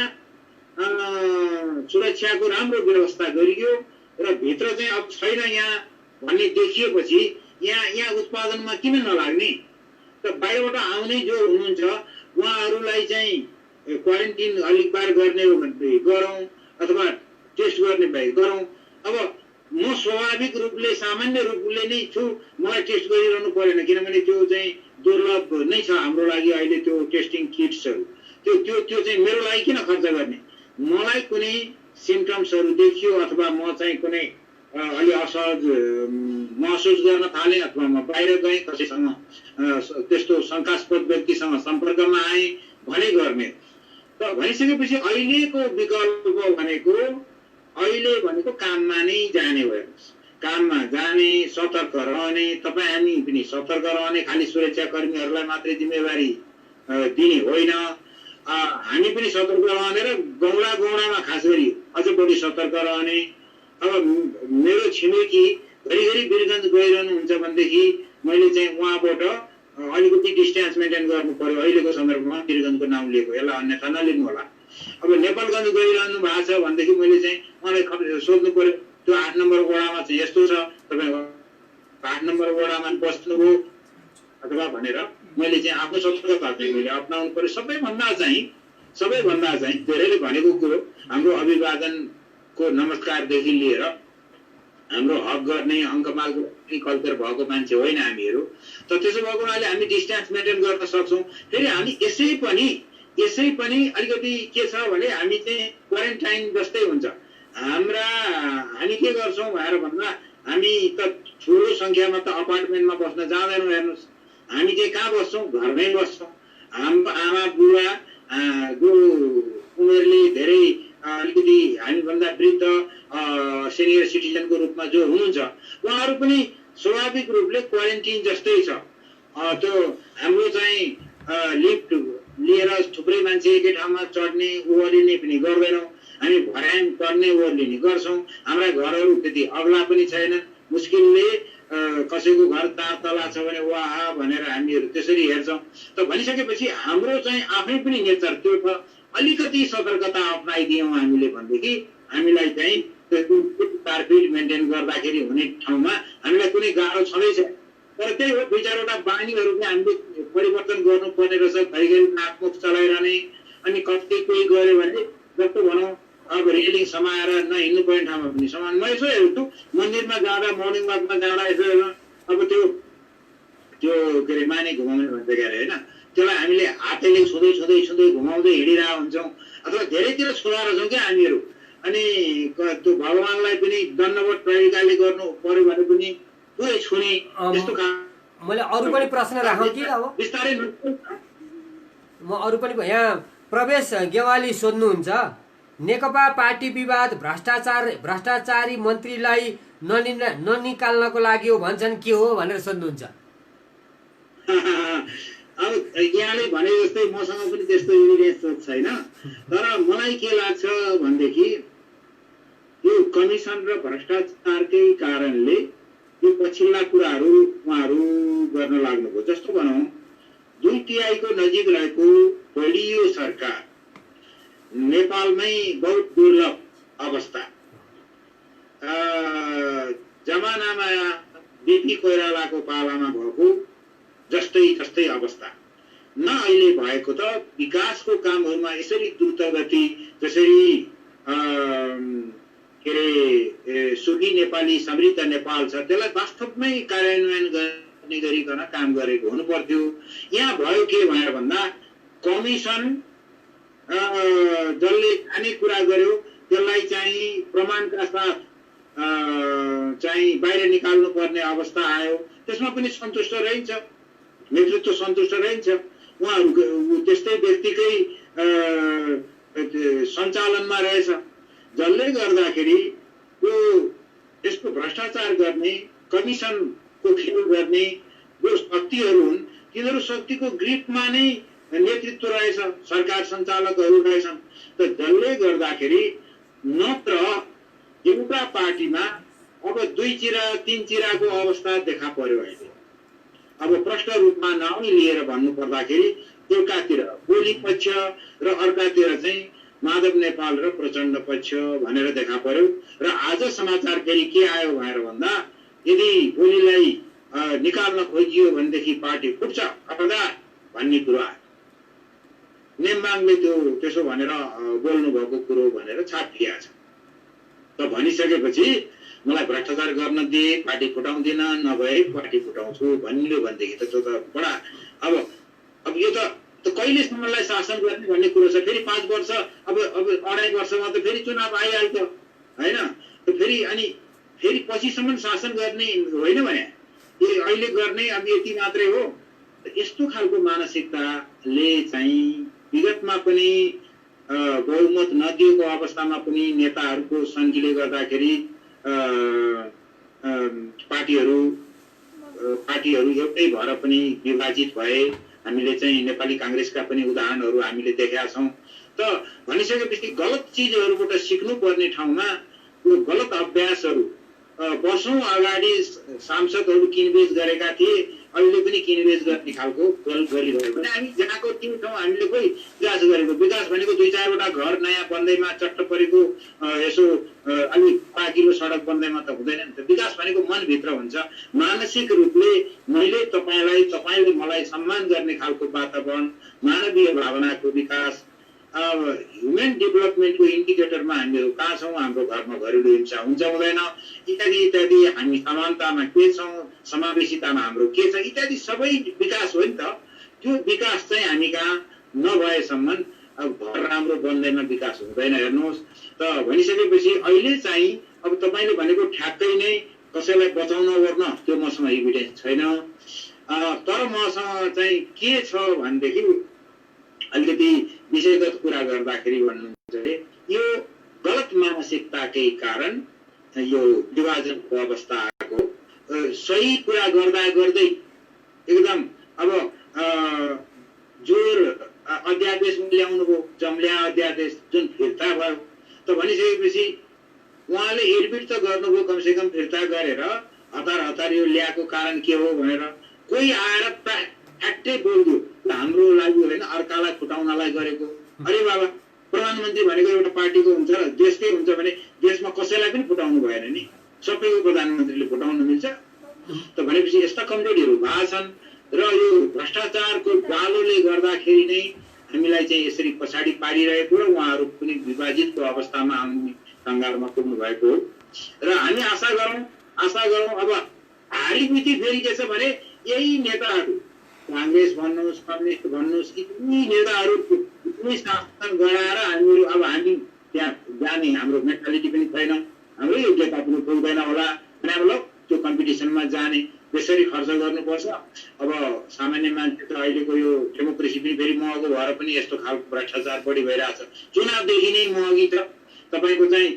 सुरक्षाको राम्रो व्यवस्था गरियो र भित्र चाहिँ अब छैन यहाँ भन्ने देखिएपछि यहाँ उत्पादनमा किन नलाग्ने? त बाहिरबाट आउने जो हुनुहुन्छ उहाँहरूलाई चाहिँ क्वारेन्टिन अलिक बार गर्ने हो भने गरौँ अथवा टेस्ट गर्ने भए गरौँ। अब म स्वाभाविक रूपले सामान्य रूपले नै छु, मलाई टेस्ट गरिरहनु परेन, किनभने त्यो चाहिँ दुर्लभ नै छ हाम्रो लागि अहिले त्यो टेस्टिङ किट्सहरू। त्यो चाहिँ मेरो लागि किन खर्च गर्ने? मलाई कुनै सिम्टम्सहरू देखियो अथवा म चाहिँ कुनै अलि असहज महसुस गर्न थालेँ अथवा म बाहिर गएँ, कसैसँग त्यस्तो शङ्कास्पद व्यक्तिसँग सम्पर्कमा आएँ भने गर्ने। त भनिसकेपछि अहिलेको विकल्प भनेको काममा नै जाने भयो। काममा जाने, सतर्क रहने, तपाईँ हामी पनि सतर्क रहने, खालि सुरक्षाकर्मीहरूलाई मात्रै जिम्मेवारी दिने होइन, हामी पनि सतर्क रहने र गौडामा खास गरी अझ बढी सतर्क रहने। अब मेरो छिमेकी घरिघरि वीरगञ्ज गइरहनुहुन्छ भनेदेखि मैले चाहिँ उहाँबाट अलिकति डिस्टेन्स मेन्टेन गर्नु पर्यो। अहिलेको सन्दर्भमा वीरगञ्जको नाम लिएको, यसलाई अन्यथा नलिनु होला। अब नेपालगञ्ज गइरहनु भएको छ भनेदेखि मैले चाहिँ उहाँलाई सोध्नु पर्यो, त्यो 8 नम्बर वडामा चाहिँ यस्तो छ, तपाईँ 8 नम्बर वडामा बस्नुभयो अथवा भनेर मैले चाहिँ आफ्नो सतर्कता चाहिँ मैले अप्नाउनु पर्यो। सबैभन्दा चाहिँ धेरैले भनेको कुरो, हाम्रो अभिवादनको नमस्कारदेखि लिएर हाम्रो हक गर्ने अङ्कमाल कल्चर भएको मान्छे होइन हामीहरू। त त्यसो भएको हुनाले हामी डिस्टेन्स मेन्टेन गर्न सक्छौँ। फेरि हामी यसै पनि अलिकति के छ भने हामी चाहिँ क्वारेन्टाइन जस्तै हुन्छ। हामी के गर्छौँ भनेर भन्दा हामी त ठुलो सङ्ख्यामा त अपार्टमेन्टमा बस्न जाँदैनौँ। हेर्नुहोस्, हामी चाहिँ कहाँ बस्छौँ? घरमै बस्छौँ। हाम्रो आमा बुवा जो उमेरले धेरै अलिकति हामीभन्दा वृद्ध सिनियर सिटिजनको रूपमा जो हुनुहुन्छ उहाँहरू पनि स्वाभाविक रूपले क्वारेन्टिन जस्तै छ। त्यो हाम्रो चाहिँ लिफ्ट लिएर थुप्रै मान्छे एकै ठाउँमा चढ्ने ओर्लिने पनि गर्दैनौँ। हामी भर्याङ गर्ने ओर्लिने गर्छौँ। हाम्रा घरहरू त्यति अग्ला पनि छैन, मुस्किलले कसैको घर 4 तला छ भने वाह भनेर हामीहरू त्यसरी हेर्छौँ। त भनिसकेपछि हाम्रो चाहिँ आफै पनि नेचर त्यो छ। अलिकति सतर्कता अप्नाइदियौँ हामीले भनेदेखि हामीलाई चाहिँ तारपिट मेन्टेन गर्दाखेरि हुने ठाउँमा हामीलाई कुनै गाह्रो छँदैछ। तर त्यही हो, 2-4वटा बानीहरू चाहिँ हामीले परिवर्तन गर्नुपर्ने रहेछ। घरिघरि नाकमुख चलाइरहने, अनि कति कोही गऱ्यो भने जस्तो भनौँ अब रेलिङ समाएर नहिँड्नु पर्ने ठाउँमा पनि समान। म यसो हेर्छु मन्दिरमा जाँदा, मर्निङ वाकमा जाँदा यसो अब त्यो के अरे माने घुमाउने भन्छ क्या अरे होइन, त्यसलाई हामीले हातैले छुँदै घुमाउँदै हिँडिरहेको हुन्छौँ अथवा धेरैतिर छुँदा रहेछौँ क्या हामीहरू। अनि त्यो भगवान्लाई पनि दण्डवत तरिकाले गर्नु पर्यो भने पनि पुरै छुने त्यस्तो काम।
मैले अरू पनि प्रश्न राखौँ कि? अब
बिस्तारै
म अरू पनि यहाँ प्रवेश गेवाली सोध्नुहुन्छ, नेकपा पार्टी विवाद भ्रष्टाचारी मन्त्रीलाई ननिकाल्नको लागि हो भन्छन्, के हो भनेर सोध्नुहुन्छ।
अब यहाँले भने जस्तै मसँग पनि त्यस्तो इभिडेन्स छैन, तर मलाई के लाग्छ भनेदेखि यो कमिसन र भ्रष्टाचारकै कारणले यो पछिल्ला कुराहरू उहाँहरू गर्न लाग्नुभयो। जस्तो भनौँ 2 तिहाईको नजिक रहेको बलियो सरकार नेपालमै बहुत दुर्लभ अवस्था। जमानामा बिपी कोइरालाको पालामा भएको जस्तै अवस्था न अहिले भएको। त विकासको कामहरूमा यसरी द्रुत गति, जसरी के अरे सुखी नेपाली समृद्ध नेपाल छ, त्यसलाई वास्तवमै कार्यान्वयन गर्ने गरिकन काम गरेको हुनु पर्थ्यो। यहाँ भयो के भनेर भन्दा कमिसन जसले खाने कुरा गर्यो त्यसलाई चाहिँ प्रमाणका साथ चाहिँ बाहिर निकाल्नु पर्ने अवस्था आयो। त्यसमा पनि सन्तुष्ट रहन्छ, नेतृत्व सन्तुष्ट रहन्छ। उहाँहरू त्यस्तै व्यक्तिकै सञ्चालनमा रहेछ, जसले गर्दाखेरि यो यसको भ्रष्टाचार गर्ने, कमिसनको खेल गर्ने जो शक्तिहरू हुन् तिनीहरू शक्तिको ग्रिपमा नै नेतृत्व रहेछ, सरकार सञ्चालकहरू रहेछन्। त जसले गर्दाखेरि नत्र एउटा पार्टीमा अब 2-3 चिराको अवस्था देखा पर्यो अहिले। अब प्रष्ट रूपमा नाउँ लिएर भन्नु पर्दाखेरि एउटातिर बोली पक्ष र अर्कातिर चाहिँ माधव नेपाल र प्रचण्ड पक्ष भनेर देखा पर्यो। र आज समाचार फेरि के आयो भनेर भन्दा यदि बोलीलाई निकाल्न खोजियो भनेदेखि पार्टी फुट्छ खबरदार भन्ने कुरो आयो। नेम्बाङले त्यसो भनेर बोल्नु भएको कुरो भनेर छापिएको छ। त भनिसकेपछि मलाई भ्रष्टाचार गर्न दिए पार्टी फुटाउँदिन, नभए पार्टी फुटाउँछु भनियो भनेदेखि त त्यो त बडा अब यो त कहिलेसम्मलाई शासन गर्ने भन्ने कुरो छ। फेरि 5 वर्ष अब 2.5 वर्षमा त फेरि चुनाव आइहाल्छ होइन। फेरि अनि फेरि पछिसम्म शासन गर्ने होइन भने अहिले गर्ने अब यति मात्रै हो। यस्तो खालको मानसिकताले चाहिँ विगतमा पनि बहुमत नदिएको अवस्थामा पनि नेताहरूको सङ्घीले गर्दाखेरि पार्टीहरू एउटै भएर पनि विभाजित भए। हामीले चाहिँ नेपाली काङ्ग्रेसका पनि उदाहरणहरू हामीले देखेका छौँ। त भनिसकेपछि गलत चिजहरूबाट सिक्नुपर्ने ठाउँमा यो गलत अभ्यासहरू वर्षौँ अगाडि सांसदहरू किनबेच गरेका थिए, अहिले पनि किनबेच गर्ने खालको गरिरह्यो भने हामी जहाँको त्यो ठाउँ हामीले कोही विकास गरेको। विकास भनेको 2-4वटा घर नयाँ बन्दैमा चट्ट परेको यसो अलिक पाकिलो सडक बन्दैमा त हुँदैन नि त। विकास भनेको मनभित्र हुन्छ। मानसिक रूपले मैले तपाईँले मलाई सम्मान गर्ने खालको वातावरण, मानवीय भावनाको विकास, ह्युमन डेभलपमेन्टको इन्डिकेटरमा हामीहरू कहाँ छौँ, हाम्रो घरमा घरेलु हिंसा हुन्छ हुँदैन इत्यादि इत्यादि, हामी समानतामा के छौँ, समावेशितामा हाम्रो के छ इत्यादि सबै विकास हो नि त। त्यो विकास चाहिँ हामी कहाँ नभएसम्म अब घर राम्रो बन्दैमा विकास हुँदैन। हेर्नुहोस् त भनिसकेपछि अहिले चाहिँ अब तपाईँले भनेको ठ्याक्कै नै कसैलाई बचाउन ओर्न त्यो मसँग एभिडेन्स छैन। तर मसँग चाहिँ के छ भनेदेखि अलिकति विषयगत कुरा गर्दाखेरि भन्नुहुन्छ भने यो गलत मानसिकताकै कारण यो विभाजनको अवस्था आएको। सही कुरा गर्दा गर्दै एकदम अब जोर अध्यादेश ल्याउनु भयो, जम्ल्या अध्यादेश जुन फिर्ता भयो त भनिसकेपछि उहाँले एडमिट त गर्नुभयो, कमसेकम फिर्ता गरेर हतार यो ल्याएको कारण के हो भनेर कोही आएर ठ्याक्कै बोल्यो हाम्रो लागि होइन अर्कालाई फुटाउनलाई गरेको। अरे बाबा, प्रधानमन्त्री भनेको एउटा पार्टीको हुन्छ र देशकै हुन्छ भने देशमा कसैलाई पनि फुटाउनु भएन नि, सबैको प्रधानमन्त्रीले फुटाउन मिल्छ त भनेपछि यस्ता कमजोरीहरू भएको छन्। र यो भ्रष्टाचारको गालोले गर्दाखेरि नै हामीलाई चाहिँ यसरी पछाडि पारिरहेको र उहाँहरू पनि विभाजितको अवस्थामा आउने सङ्घारमा पुग्नु भएको हो। र हामी आशा गरौँ अब हारिमिति फेरि के छ भने यही नेताहरू, काङ्ग्रेस भन्नुहोस्, कम्युनिस्ट भन्नुहोस्, यी नेताहरू शासन गराएर हामीहरू अब हामी त्यहाँ जाने हाम्रो मेन्टालिटी पनि छैन, हाम्रो योग्यता पनि पुग्दैन होला भने अब त्यो कम्पिटिसनमा जाने त्यसरी खर्च गर्नुपर्छ। अब सामान्य मान्छे त अहिलेको यो डेमोक्रेसी पनि फेरि महँगो भएर पनि यस्तो खालको भ्रष्टाचार बढी भइरहेछ। चुनावदेखि नै महँगी छ। तपाईँको चाहिँ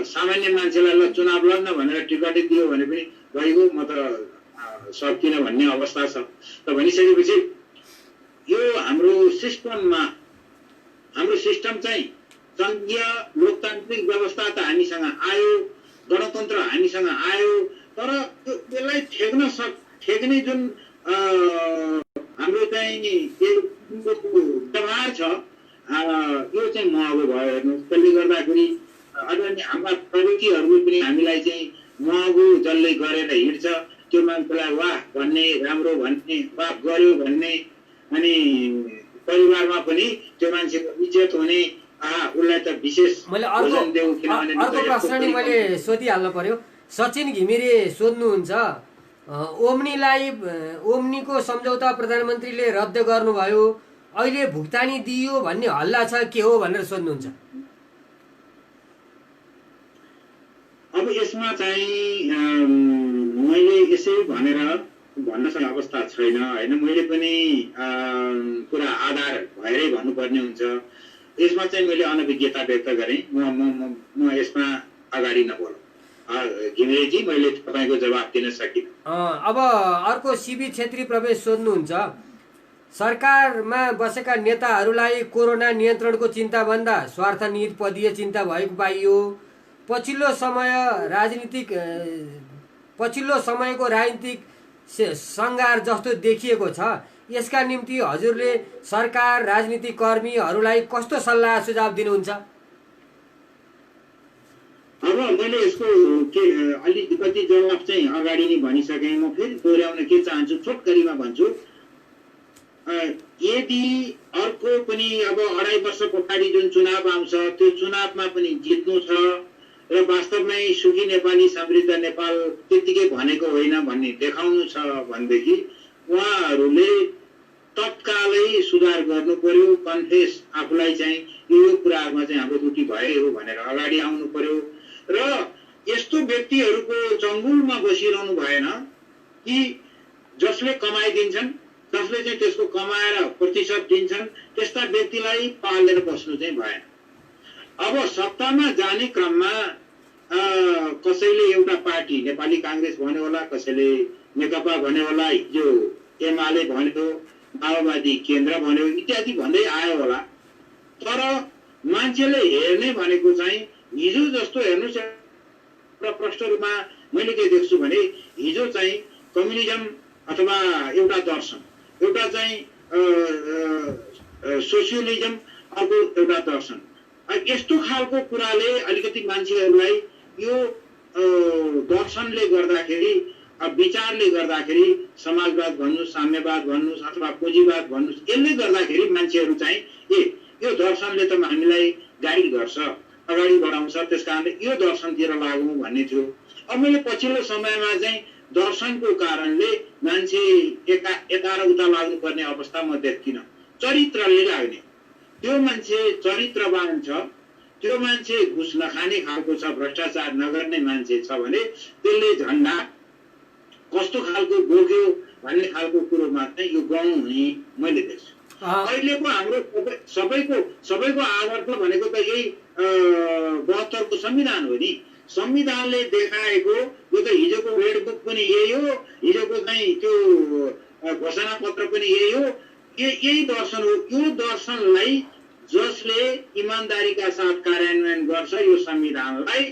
सामान्य मान्छेलाई ल चुनाव लड्न भनेर टिकटै दियो भने पनि गइगयो, म त सक्दिनँ भन्ने अवस्था छ। त भनिसकेपछि यो हाम्रो सिस्टम चाहिँ सङ्घीय लोकतान्त्रिक व्यवस्था त हामीसँग आयो, गणतन्त्र हामीसँग आयो, तर त्यसलाई ठेक्ने जुन हाम्रो चाहिँ व्यवहार छ यो चाहिँ महँगो भयो। हेर्नुहोस्, त्यसले गर्दाखेरि अझ हाम्रा प्रवृत्तिहरूले पनि हामीलाई चाहिँ महँगो जसले गरेर हिँड्छ त्यो मान्छेलाई वाह भन्ने, राम्रो भन्ने, वाह गर्यो भन्ने, अनि परिवारमा पनि त्यो मान्छेको इज्जत हुने, उसलाई त विशेष
मैले अर्को प्रश्न नि मैले सोधिहाल्नु पर्यो। सचिन घिमिरे सोध्नुहुन्छ, ओम्नीको सम्झौता प्रधानमन्त्रीले रद्द गर्नुभयो, अहिले भुक्तानी दियो भन्ने हल्ला छ, के हो भनेर सोध्नुहुन्छ।
अब यसमा चाहिँ मैले यसै भनेर भन्न सक्ने अवस्था छैन होइन। मैले पनि पुरा आधार भएरै भन्नुपर्ने हुन्छ। यसमा चाहिँ मैले अनभिज्ञता व्यक्त गरेँ। म यसमा अगाडि नबोलौँ। घिमिरेजी, मैले तपाईँको जवाब दिन सकिनँ।
अब अर्को सिबी छेत्री प्रवेश सोध्नुहुन्छ, सरकारमा बसेका नेताहरूलाई कोरोना नियन्त्रणको चिन्ता भन्दा स्वार्थनिहित पदीय चिन्ता भएको पाइयो। पछिल्लो समयको राजनीतिक सङ्घार जस्तो देखिएको छ। यसका निम्ति हजुरले सरकार, राजनीतिक कर्मीहरूलाई कस्तो सल्लाह सुझाव दिनुहुन्छ?
अब अब मैले यसको के अलिकति जवाफ चाहिँ अगाडि नै भनिसकेँ। म फेरि दोहोऱ्याउन के चाहन्छु, छोटकरीमा भन्छु। यदि अर्को पनि अब 2.5 वर्ष पछाडि जुन चुनाव आउँछ त्यो चुनावमा पनि जित्नु छ र वास्तवमै सुखी नेपाली समृद्ध नेपाल त्यतिकै भनेको होइन भन्ने देखाउनु छ भनेदेखि उहाँहरूले तत्कालै सुधार गर्नु पर्यो। कन्फेस आफूलाई चाहिँ यो कुरामा चाहिँ हाम्रो त्रुटि भयो भनेर अगाडि आउनु पर्यो र यस्तो व्यक्तिहरूको चङ्गुलमा बसिरहनु भएन कि जसले कमाइदिन्छन्, जसले चाहिँ त्यसको कमाएर प्रतिशत दिन्छन्, त्यस्ता व्यक्तिलाई पालेर बस्नु चाहिँ भएन। अब सत्तामा जाने क्रममा कसैले एउटा पार्टी नेपाली काङ्ग्रेस भन्यो होला, कसैले नेकपा भन्यो होला, हिजो एमाले भन्यो, माओवादी केन्द्र भन्यो, इत्यादि भन्दै आयो होला। तर मान्छेले हेर्ने भनेको चाहिँ हिजो जस्तो हेर्नुहोस्, एउटा प्रष्ट रूपमा मैले के देख्छु भने हिजो चाहिँ कम्युनिजम अथवा एउटा दर्शन, एउटा चाहिँ सोसियलिजम, अर्को एउटा दर्शन, यस्तो खालको कुराले अलिकति मान्छेहरूलाई यो दर्शनले गर्दाखेरि, विचारले गर्दाखेरि, समाजवाद भन्नुहोस्, साम्यवाद भन्नुहोस् अथवा पुँजीवाद भन्नुहोस्, यसले गर्दाखेरि मान्छेहरू चाहिँ यो दर्शनले त हामीलाई गाइड गर्छ, अगाडि बढाउँछ, त्यस कारणले यो दर्शनतिर लागौँ भन्ने थियो। अब मैले पछिल्लो समयमा चाहिँ दर्शनको कारणले मान्छे यता र उता लाग्नुपर्ने अवस्था म देख्दिनँ। चरित्रले लाग्ने, त्यो मान्छे चरित्रवान छ, त्यो मान्छे घुस नखाने खालको छ, भ्रष्टाचार नगर्ने मान्छे छ भने त्यसले झन्डा कस्तो खालको बोक्यो भन्ने खालको कुरोमा चाहिँ यो गाउँ हुने मैले देख्छु। अहिलेको हाम्रो सबैको आदर्श भनेको त यही 72 को संविधान हो नि। संविधानले देखाएको यो त हिजोको रेड बुक पनि यही हो, हिजोको चाहिँ त्यो घोषणा पत्र पनि यही हो, यही दर्शन हो। यो दर्शनलाई जसले इमानदारीका साथ कार्यान्वयन गर्छ यो संविधानलाई,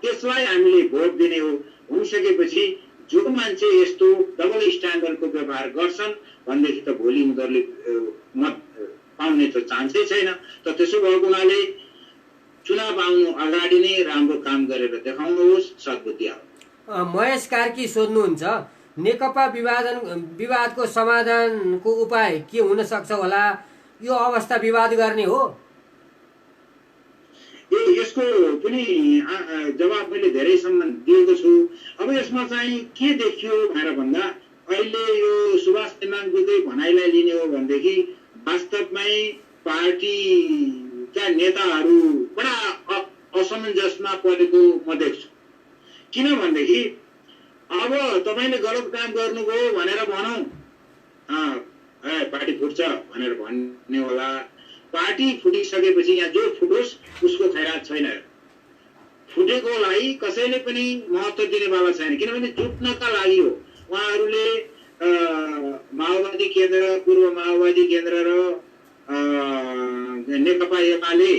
त्यसलाई हामीले भोट दिने हो। हुनसकेपछि जो मान्छे यस्तो डबल स्ट्यान्डर्डको व्यवहार गर्छन् भनेदेखि त भोलि उनीहरूले मत पाउने त चान्सै छैन। त त्यसो भएको हुनाले चुनाव आउनु अगाडि नै राम्रो काम गरेर देखाउनुहोस्, सद्बुद्धि आओस्।
महेश कार्की सोध्नुहुन्छ, नेकपा विवादको समाधानको उपाय के हुन सक्छ होला? यो अवस्था विवाद गर्ने हो?
यसको पनि जवाब मैले धेरैसम्म दिएको छु। अब यसमा चाहिँ के देखियो भनेर भन्दा, अहिले यो सुभाष तामाङको भनाइलाई लिने हो भनेदेखि वास्तवमै पार्टीका नेताहरू बडा असमञ्जसमा परेको म देख्छु। किनभनेदेखि अब तपाईँले गलत काम गर्नुभयो भनेर भनौँ, पार्टी फुट्छ भनेर भन्ने होला। पार्टी फुटिसकेपछि यहाँ जो फुटोस् उसको खैरात छैन। फुटेकोलाई कसैले पनि महत्त्व दिनेवाला छैन, किनभने जुट्नका लागि हो। उहाँहरूले माओवादी केन्द्र, पूर्व माओवादी केन्द्र र नेकपा एमाले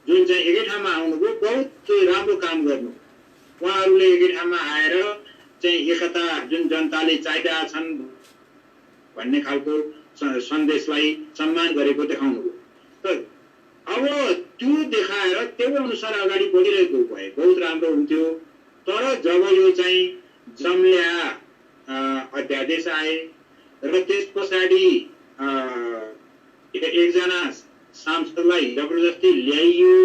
जुन चाहिँ एकै ठाउँमा आउनुभयो, बहुत राम्रो काम गर्नु। उहाँहरूले एकै ठाउँमा आएर चाहिँ एकता जुन जनताले चाहिरहेका छन् भन्ने खालको सन्देशलाई सम्मान गरेको देखाउनुभयो। अब त्यो देखाएर त्यो अनुसार अगाडि बढिरहेको भए बहुत राम्रो हुन्थ्यो। तर जब यो चाहिँ जम्ल्या अध्यादेश आए र त्यस पछाडि एकजना सांसदलाई जबरजस्ती ल्याइयो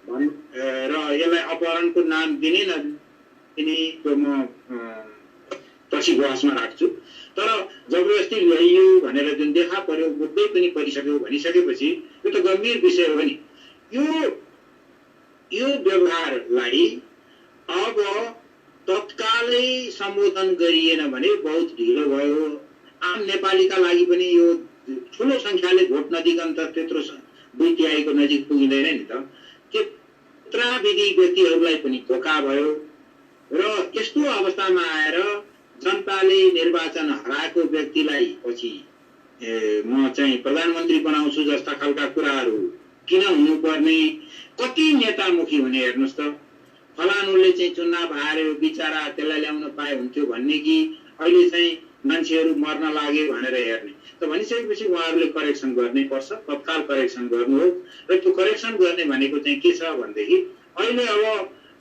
र यसलाई अपहरणको नाम दिने नदिने त्यो म पछि बहसमा राख्छु। तर जबरजस्ती ल्याइयो भनेर जुन देखा पर्यो, बुझ्दै पनि परिसक्यो भनिसकेपछि यो त गम्भीर विषय हो नि। यो व्यवहारलाई अब तत्कालै सम्बोधन गरिएन भने बहुत ढिलो भयो। आम नेपालीका लागि पनि यो ठुलो संख्याले भोट नदिकन त त्यत्रो 2/3 नजिक पुगिँदैन नि त। त्यत्रा विधि व्यक्तिहरूलाई पनि धोका भयो र यस्तो अवस्थामा आएर जनताले निर्वाचन हराएको व्यक्तिलाई पछि म चाहिँ प्रधानमन्त्री बनाउँछु जस्ता खालका कुराहरू किन हुनुपर्ने? कति नेतामुखी हुने हेर्नुहोस् त। फलानुले चाहिँ चुनाव हार्यो बिचारा, त्यसलाई ल्याउन पाए हुन्थ्यो भन्ने कि अहिले चाहिँ मान्छेहरू मर्न लागे भनेर हेर्ने? त भनिसकेपछि उहाँहरूले करेक्सन गर्नै पर्छ, तत्काल करेक्सन गर्नु हो। र त्यो करेक्सन गर्ने भनेको चाहिँ के छ भनेदेखि अहिले अब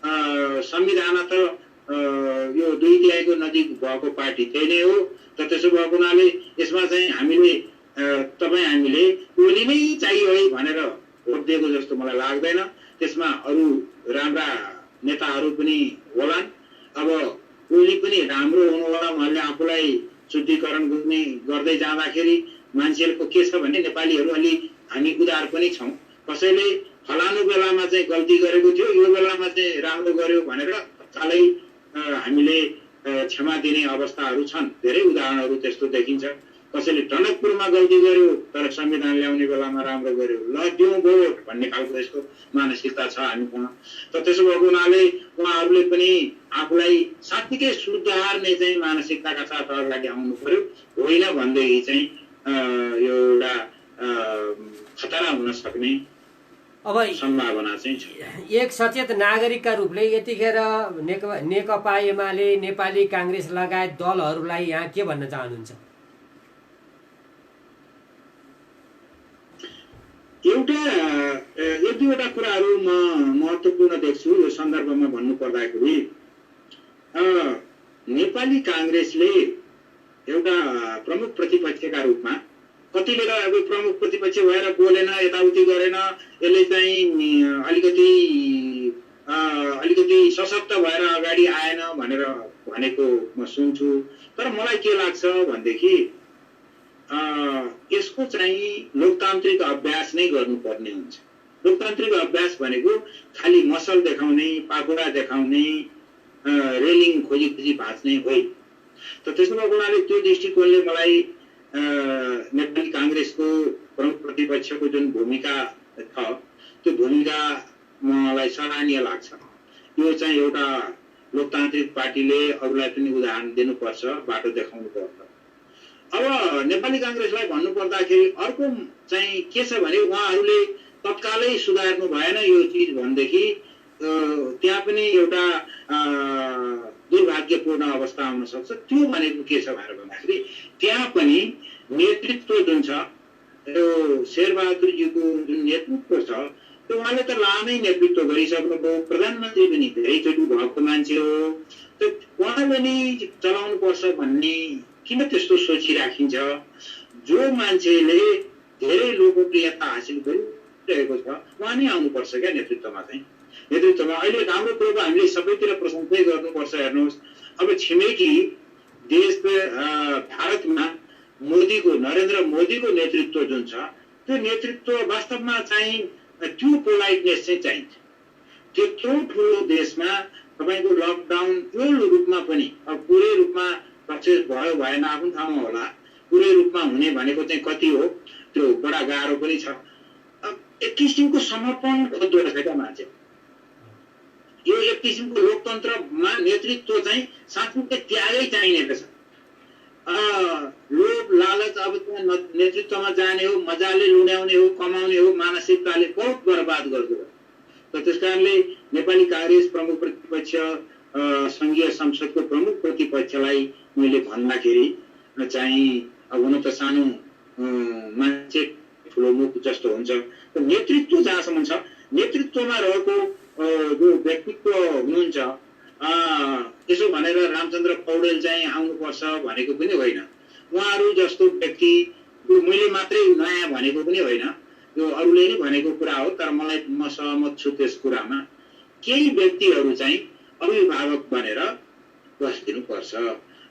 संविधान त यो 2/3 नजिक भएको पार्टी त्यही नै हो। त त्यसो भएको हुनाले यसमा चाहिँ हामीले हामीले ओली नै चाहियो है भनेर भोट दिएको जस्तो मलाई लाग्दैन। त्यसमा अरू राम्रा नेताहरू पनि होलान्। अब ओली पनि राम्रो हुनुहोला। उहाँले आफूलाई शुद्धिकरण गर्दै जाँदाखेरि मान्छेहरूको के छ भने नेपालीहरू अलि हामी उदार पनि छौँ। कसैले फलानु बेलामा चाहिँ गल्ती गरेको थियो, यो बेलामा चाहिँ राम्रो गर्यो भनेर तत्कालै हामीले क्षमा दिने अवस्थाहरू छन्। धेरै उदाहरणहरू त्यस्तो देखिन्छ। कसैले टनकपुरमा गल्ती गर्यो तर संविधान ल्याउने बेलामा राम्रो गर्यो, ल दिउँ भोट भन्ने खालको यस्तो मानसिकता छ हामीसँग। त त्यसो भएको हुनाले उहाँहरूले पनि आफूलाई सात्विकै सुधार्ने चाहिँ मानसिकताका साथ अगाडि आउनु पर्यो। होइन भनेदेखि चाहिँ यो एउटा खतरा हुन सक्ने
अब
सम्भावना चाहिँ छ।
एक सचेत नागरिकका रूपले यतिखेर नेकपा एमाले, नेपाली काङ्ग्रेस लगायत दलहरूलाई यहाँ के भन्न चाहनुहुन्छ?
एक दुईवटा कुराहरू म महत्त्वपूर्ण देख्छु यो सन्दर्भमा भन्नु पर्दाखेरि। नेपाली काङ्ग्रेसले एउटा प्रमुख प्रतिपक्षका रूपमा कतिले त अब प्रमुख प्रतिपक्ष भएर बोलेन, यताउति गरेन, यसले चाहिँ अलिकति सशक्त भएर अगाडि आएन भनेर भनेको म सुन्छु। तर मलाई के लाग्छ भनेदेखि यसको चाहिँ लोकतान्त्रिक अभ्यास नै गर्नुपर्ने हुन्छ। लोकतान्त्रिक अभ्यास भनेको खालि मसल देखाउने, पाखुरा देखाउने, रेलिङ खोजी खोजी भाँच्ने होइन। त त्यसो भएको हुनाले त्यो दृष्टिकोणले मलाई नेपाली काङ्ग्रेसको प्रमुख प्रतिपक्षको जुन भूमिका छ त्यो भूमिका मलाई सराहनीय लाग्छ। यो चाहिँ एउटा लोकतान्त्रिक पार्टीले अरूलाई पनि उदाहरण दिनुपर्छ, बाटो देखाउनु पर्छ। अब नेपाली काङ्ग्रेसलाई भन्नुपर्दाखेरि अर्को चाहिँ के छ भने उहाँहरूले तत्कालै सुधार्नु भएन यो चिज भनेदेखि त्यहाँ पनि एउटा दुर्भाग्यपूर्ण अवस्था आउन सक्छ। त्यो भनेको के छ भनेर भन्दाखेरि त्यहाँ पनि नेतृत्व जुन छ, यो शेरबहादुरजीको जुन नेतृत्व छ त्यो उहाँले त लामै नेतृत्व गरिसक्नुभयो। प्रधानमन्त्री पनि धेरैचोटि भएको मान्छे हो। त उहाँले नै चलाउनु पर्छ भन्ने किन त्यस्तो सोचिराखिन्छ? जो मान्छेले धेरै लोकप्रियता हासिल गरिरहेको छ उहाँ नै आउनुपर्छ क्या नेतृत्वमा चाहिँ। नेतृत्वमा अहिले राम्रो कुरो हामीले सबैतिर प्रशंसै गर्नुपर्छ। हेर्नुहोस् अब छिमेकी देश भारतमा नरेन्द्र मोदीको नेतृत्व जुन छ त्यो नेतृत्व वास्तवमा चाहिँ त्यो पोलाइटनेस चाहिँ चाहिन्छ। त्यत्रो ठुलो देशमा तपाईँको लकडाउन त्यो रूपमा पनि अब पुरै रूपमा सक्सेस भयो भएन आफ्नो ठाउँमा होला। पुरै रूपमा हुने भनेको चाहिँ कति हो त्यो बडा गाह्रो पनि छ। एक किसिमको समर्पण खोज्दो रहेछ क्या मान्छे। यो एक किसिमको लोकतन्त्रमा नेतृत्व चाहिँ साँच्चै त्यागै चाहिने रहेछ। लोभ लालच अब त्यहाँ नेतृत्वमा जाने हो, मजाले लुड्याउने हो, कमाउने हो, मानसिकताले बहुत बर्बाद गर्दो हो। त त्यस कारणले नेपाली काङ्ग्रेस प्रमुख प्रतिपक्ष संघीय संसदको प्रमुख प्रतिपक्षलाई मैले भन्दाखेरि चाहिँ अब हुन त सानो मान्छे ठुलो मुख जस्तो हुन्छ। नेतृत्व जहाँसम्म छ, नेतृत्वमा रहेको जो व्यक्तित्व हुनुहुन्छ त्यसो भनेर रामचन्द्र पौडेल चाहिँ आउनुपर्छ भनेको पनि होइन। उहाँहरू जस्तो व्यक्ति मैले मात्रै नयाँ भनेको पनि होइन, यो अरूले नै भनेको कुरा हो। तर म सहमत छु त्यस कुरामा। केही व्यक्तिहरू चाहिँ अभिभावक बनेर बसिदिनुपर्छ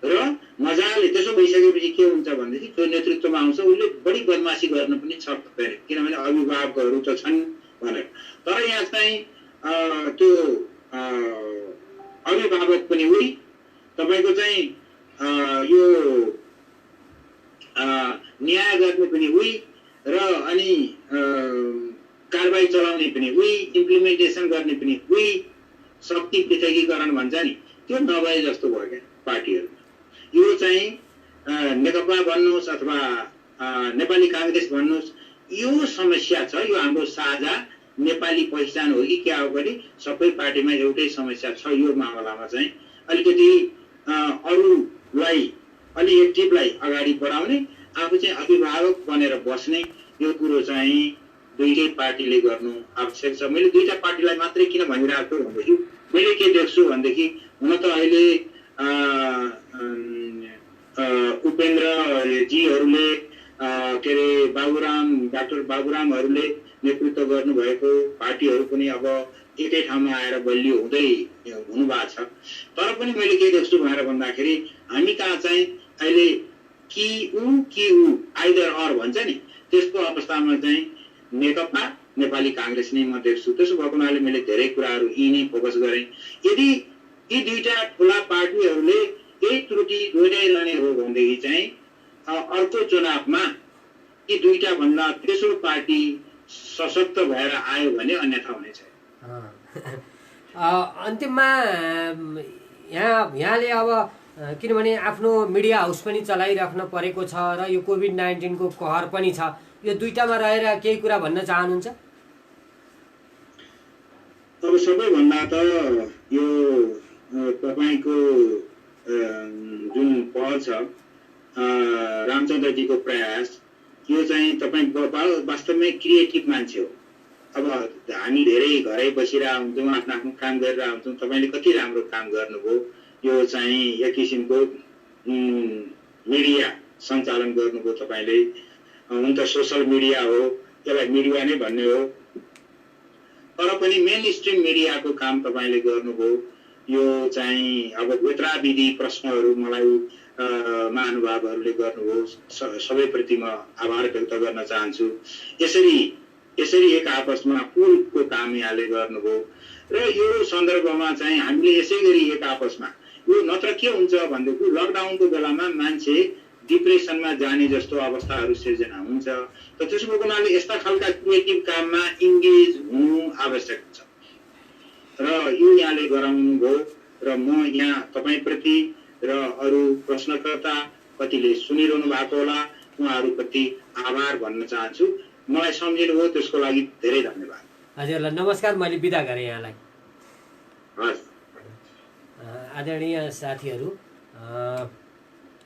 र मजाले त्यसो भइसकेपछि के हुन्छ भनेदेखि त्यो नेतृत्वमा आउँछ उसले बढी बदमासी गर्न पनि सक्दैन, किनभने अभिभावकहरू त छन् भनेर। तर यहाँ चाहिँ त्यो अभिभावक पनि उही, तपाईँको चाहिँ यो न्याय गर्ने पनि उही र अनि कारबाही चलाउने पनि उही, इम्प्लिमेन्टेसन गर्ने पनि उही, शक्ति पृथकीकरण भन्छ नि त्यो नभए जस्तो भयो क्या पार्टीहरू। यो चाहिँ नेकपा भन्नुहोस् अथवा नेपाली काङ्ग्रेस भन्नुहोस्, यो समस्या छ। यो हाम्रो साझा नेपाली पहिचान हो कि क्या हो भने सबै पार्टीमा एउटै समस्या छ। यो मामलामा चाहिँ अलिकति अरूलाई अलि एक्टिभलाई अगाडि बढाउने, आफू चाहिँ अभिभावक बनेर बस्ने, यो कुरो चाहिँ दुईटै पार्टीले गर्नु आवश्यक छ। मैले दुईटा पार्टीलाई मात्रै किन भनिरहेको छु भनेदेखि मैले के देख्छु भनेदेखि हुन त अहिले उपेन्द्रजीहरूले के अरे डाक्टर बाबुरामहरूले नेतृत्व गर्नुभएको पार्टीहरू पनि अब एकै ठाउँमा आएर बलियो हुँदै हुनुभएको छ। तर पनि मैले के देख्छु भनेर भन्दाखेरि हामी कहाँ चाहिँ अहिले कि ऊ आइदर अर भन्छ नि, त्यसको अवस्थामा चाहिँ नेकपा नेपाली कांग्रेस नै म देख्छु। त्यसो भएको हुनाले मैले धेरै कुराहरू यी नै फोकस गरेँ। यदि यी दुईटा ठुला पार्टीहरूले यही त्रुटि दोहोऱ्याइरहने हो भनेदेखि चाहिँ अर्को चुनावमा यी दुईटा भन्दा तेस्रो पार्टी सशक्त भएर आयो भने अन्यथा हुनेछ।
अन्तिममा यहाँले अब किनभने आफ्नो मिडिया हाउस पनि चलाइराख्न परेको छ र यो कोभिड-19 को कहर पनि छ, यो दुईटामा रहेर केही कुरा भन्न चाहनुहुन्छ?
अब सबैभन्दा त यो तपाईको जुन पहल छ रामचन्द्रजीको प्रयास, यो चाहिँ तपाईँ वास्तवमै क्रिएटिभ मान्छे हो। अब हामी धेरै घरै बसिरहेको हुन्छौँ, आफ्नो आफ्नो काम गरिरहेको हुन्छौँ। तपाईँले कति राम्रो काम गर्नुभयो। यो चाहिँ एक किसिमको मिडिया सञ्चालन गर्नुभयो तपाईँले। हुन त सोसल मिडिया हो, त्यसलाई मिडिया नै भन्ने हो, तर पनि मेन स्ट्रिम मिडियाको काम तपाईँले गर्नुभयो। यो चाहिँ अब गोत्राविधि प्रश्नहरू मलाई महानुभावहरूले गर्नुभयो, सबैप्रति म आभार व्यक्त गर्न चाहन्छु। यसरी एक आपसमा पुलको काम यहाँले गर्नुभयो र यो सन्दर्भमा चाहिँ हामीले यसै गरी एक आपसमा यो नत्र के हुन्छ भनेदेखि लकडाउनको बेलामा मान्छे डिप्रेसनमा जाने जस्तो अवस्थाहरू सिर्जना हुन्छ। त त्यसको हुनाले यस्ता खालका क्रिएटिभ काममा इन्गेज हुनु आवश्यक छ र यो यहाँले गराउनु भयो र म यहाँ तपाईँप्रति र अरू प्रश्नकर्ता कतिले सुनिरहनु भएको होला उहाँहरूप्रति आभार भन्न चाहन्छु। मलाई सम्झिनु भयो त्यसको लागि धेरै धन्यवाद।
हजुरलाई नमस्कार, मैले बिदा गरेँ यहाँलाई।
हस्।
आदरणीय साथीहरू,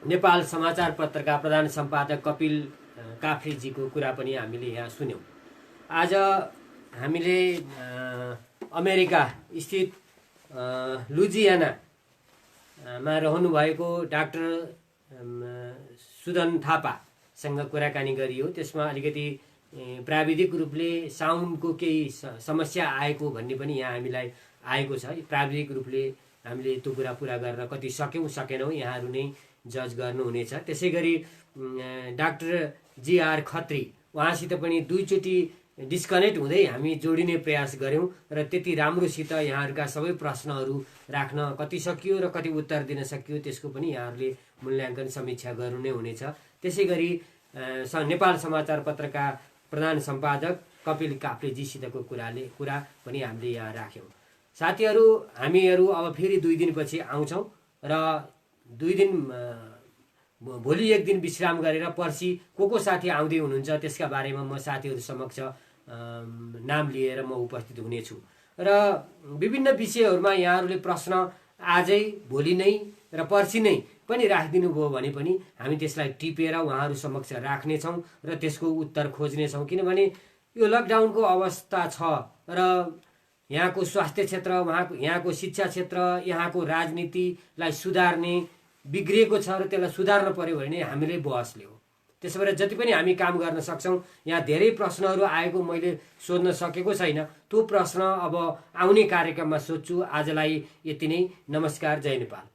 नेपाल समाचार पत्रका प्रधान सम्पादक कपिल काफ्लेजीको कुरा पनि हामीले यहाँ सुन्यौँ। आज हामीले अमेरिका स्थित लुजियानामा रहनुभएको डाक्टर सुदन थापासँग कुराकानी गरियो। त्यसमा अलिकति प्राविधिक रूपले साउन्डको केही समस्या आएको भन्ने पनि यहाँ हामीलाई आएको छ। प्राविधिक रूपले हामीले त्यो कुरा पुरा गर्न कति सक्यौँ सकेनौँ यहाँहरू नै जज गर्नुहुनेछ। त्यसै गरी डाक्टर जीआर खत्री उहाँसित पनि दुईचोटि डिस्कनेक्ट हुँदै हामी जोडिने प्रयास गऱ्यौँ र त्यति राम्रोसित यहाँहरूका सबै प्रश्नहरू राख्न कति सकियो र कति उत्तर दिन सकियो त्यसको पनि यहाँहरूले मूल्याङ्कन समीक्षा गर्नु नै हुनेछ। त्यसै गरी नेपाल समाचार पत्रका प्रधान सम्पादक कपिल काफ्लेजीसितको कुरा पनि हामीले यहाँ राख्यौँ। साथीहरू, हामीहरू अब फेरि 2 दिनपछि आउँछौँ र 2 दिन भोलि 1 दिन विश्राम गरेर पर्सि को साथी आउँदै हुनुहुन्छ त्यसका बारेमा म साथीहरू समक्ष नाम लिएर म उपस्थित हुनेछु र विभिन्न विषयहरूमा यहाँहरूले प्रश्न आजै भोलि नै र पर्सि नै पनि राखिदिनु भयो भने पनि हामी त्यसलाई टिपेर उहाँहरू समक्ष राख्नेछौँ र त्यसको उत्तर खोज्नेछौँ। किनभने यो लकडाउनको अवस्था छ र यहाँको स्वास्थ्य क्षेत्र, यहाँको शिक्षा क्षेत्र, यहाँको राजनीतिलाई सुधार्ने बिग्रिएको छ र त्यसलाई सुधार्न पर्यो भने हामीले बहसले हो। त्यसो भएर जति पनि हामी काम गर्न सक्छौँ। यहाँ धेरै प्रश्नहरू आएको मैले सोध्न सकेको छैन, त्यो प्रश्न अब आउने कार्यक्रममा सोध्छु। आजलाई यति नै। नमस्कार, जय नेपाल।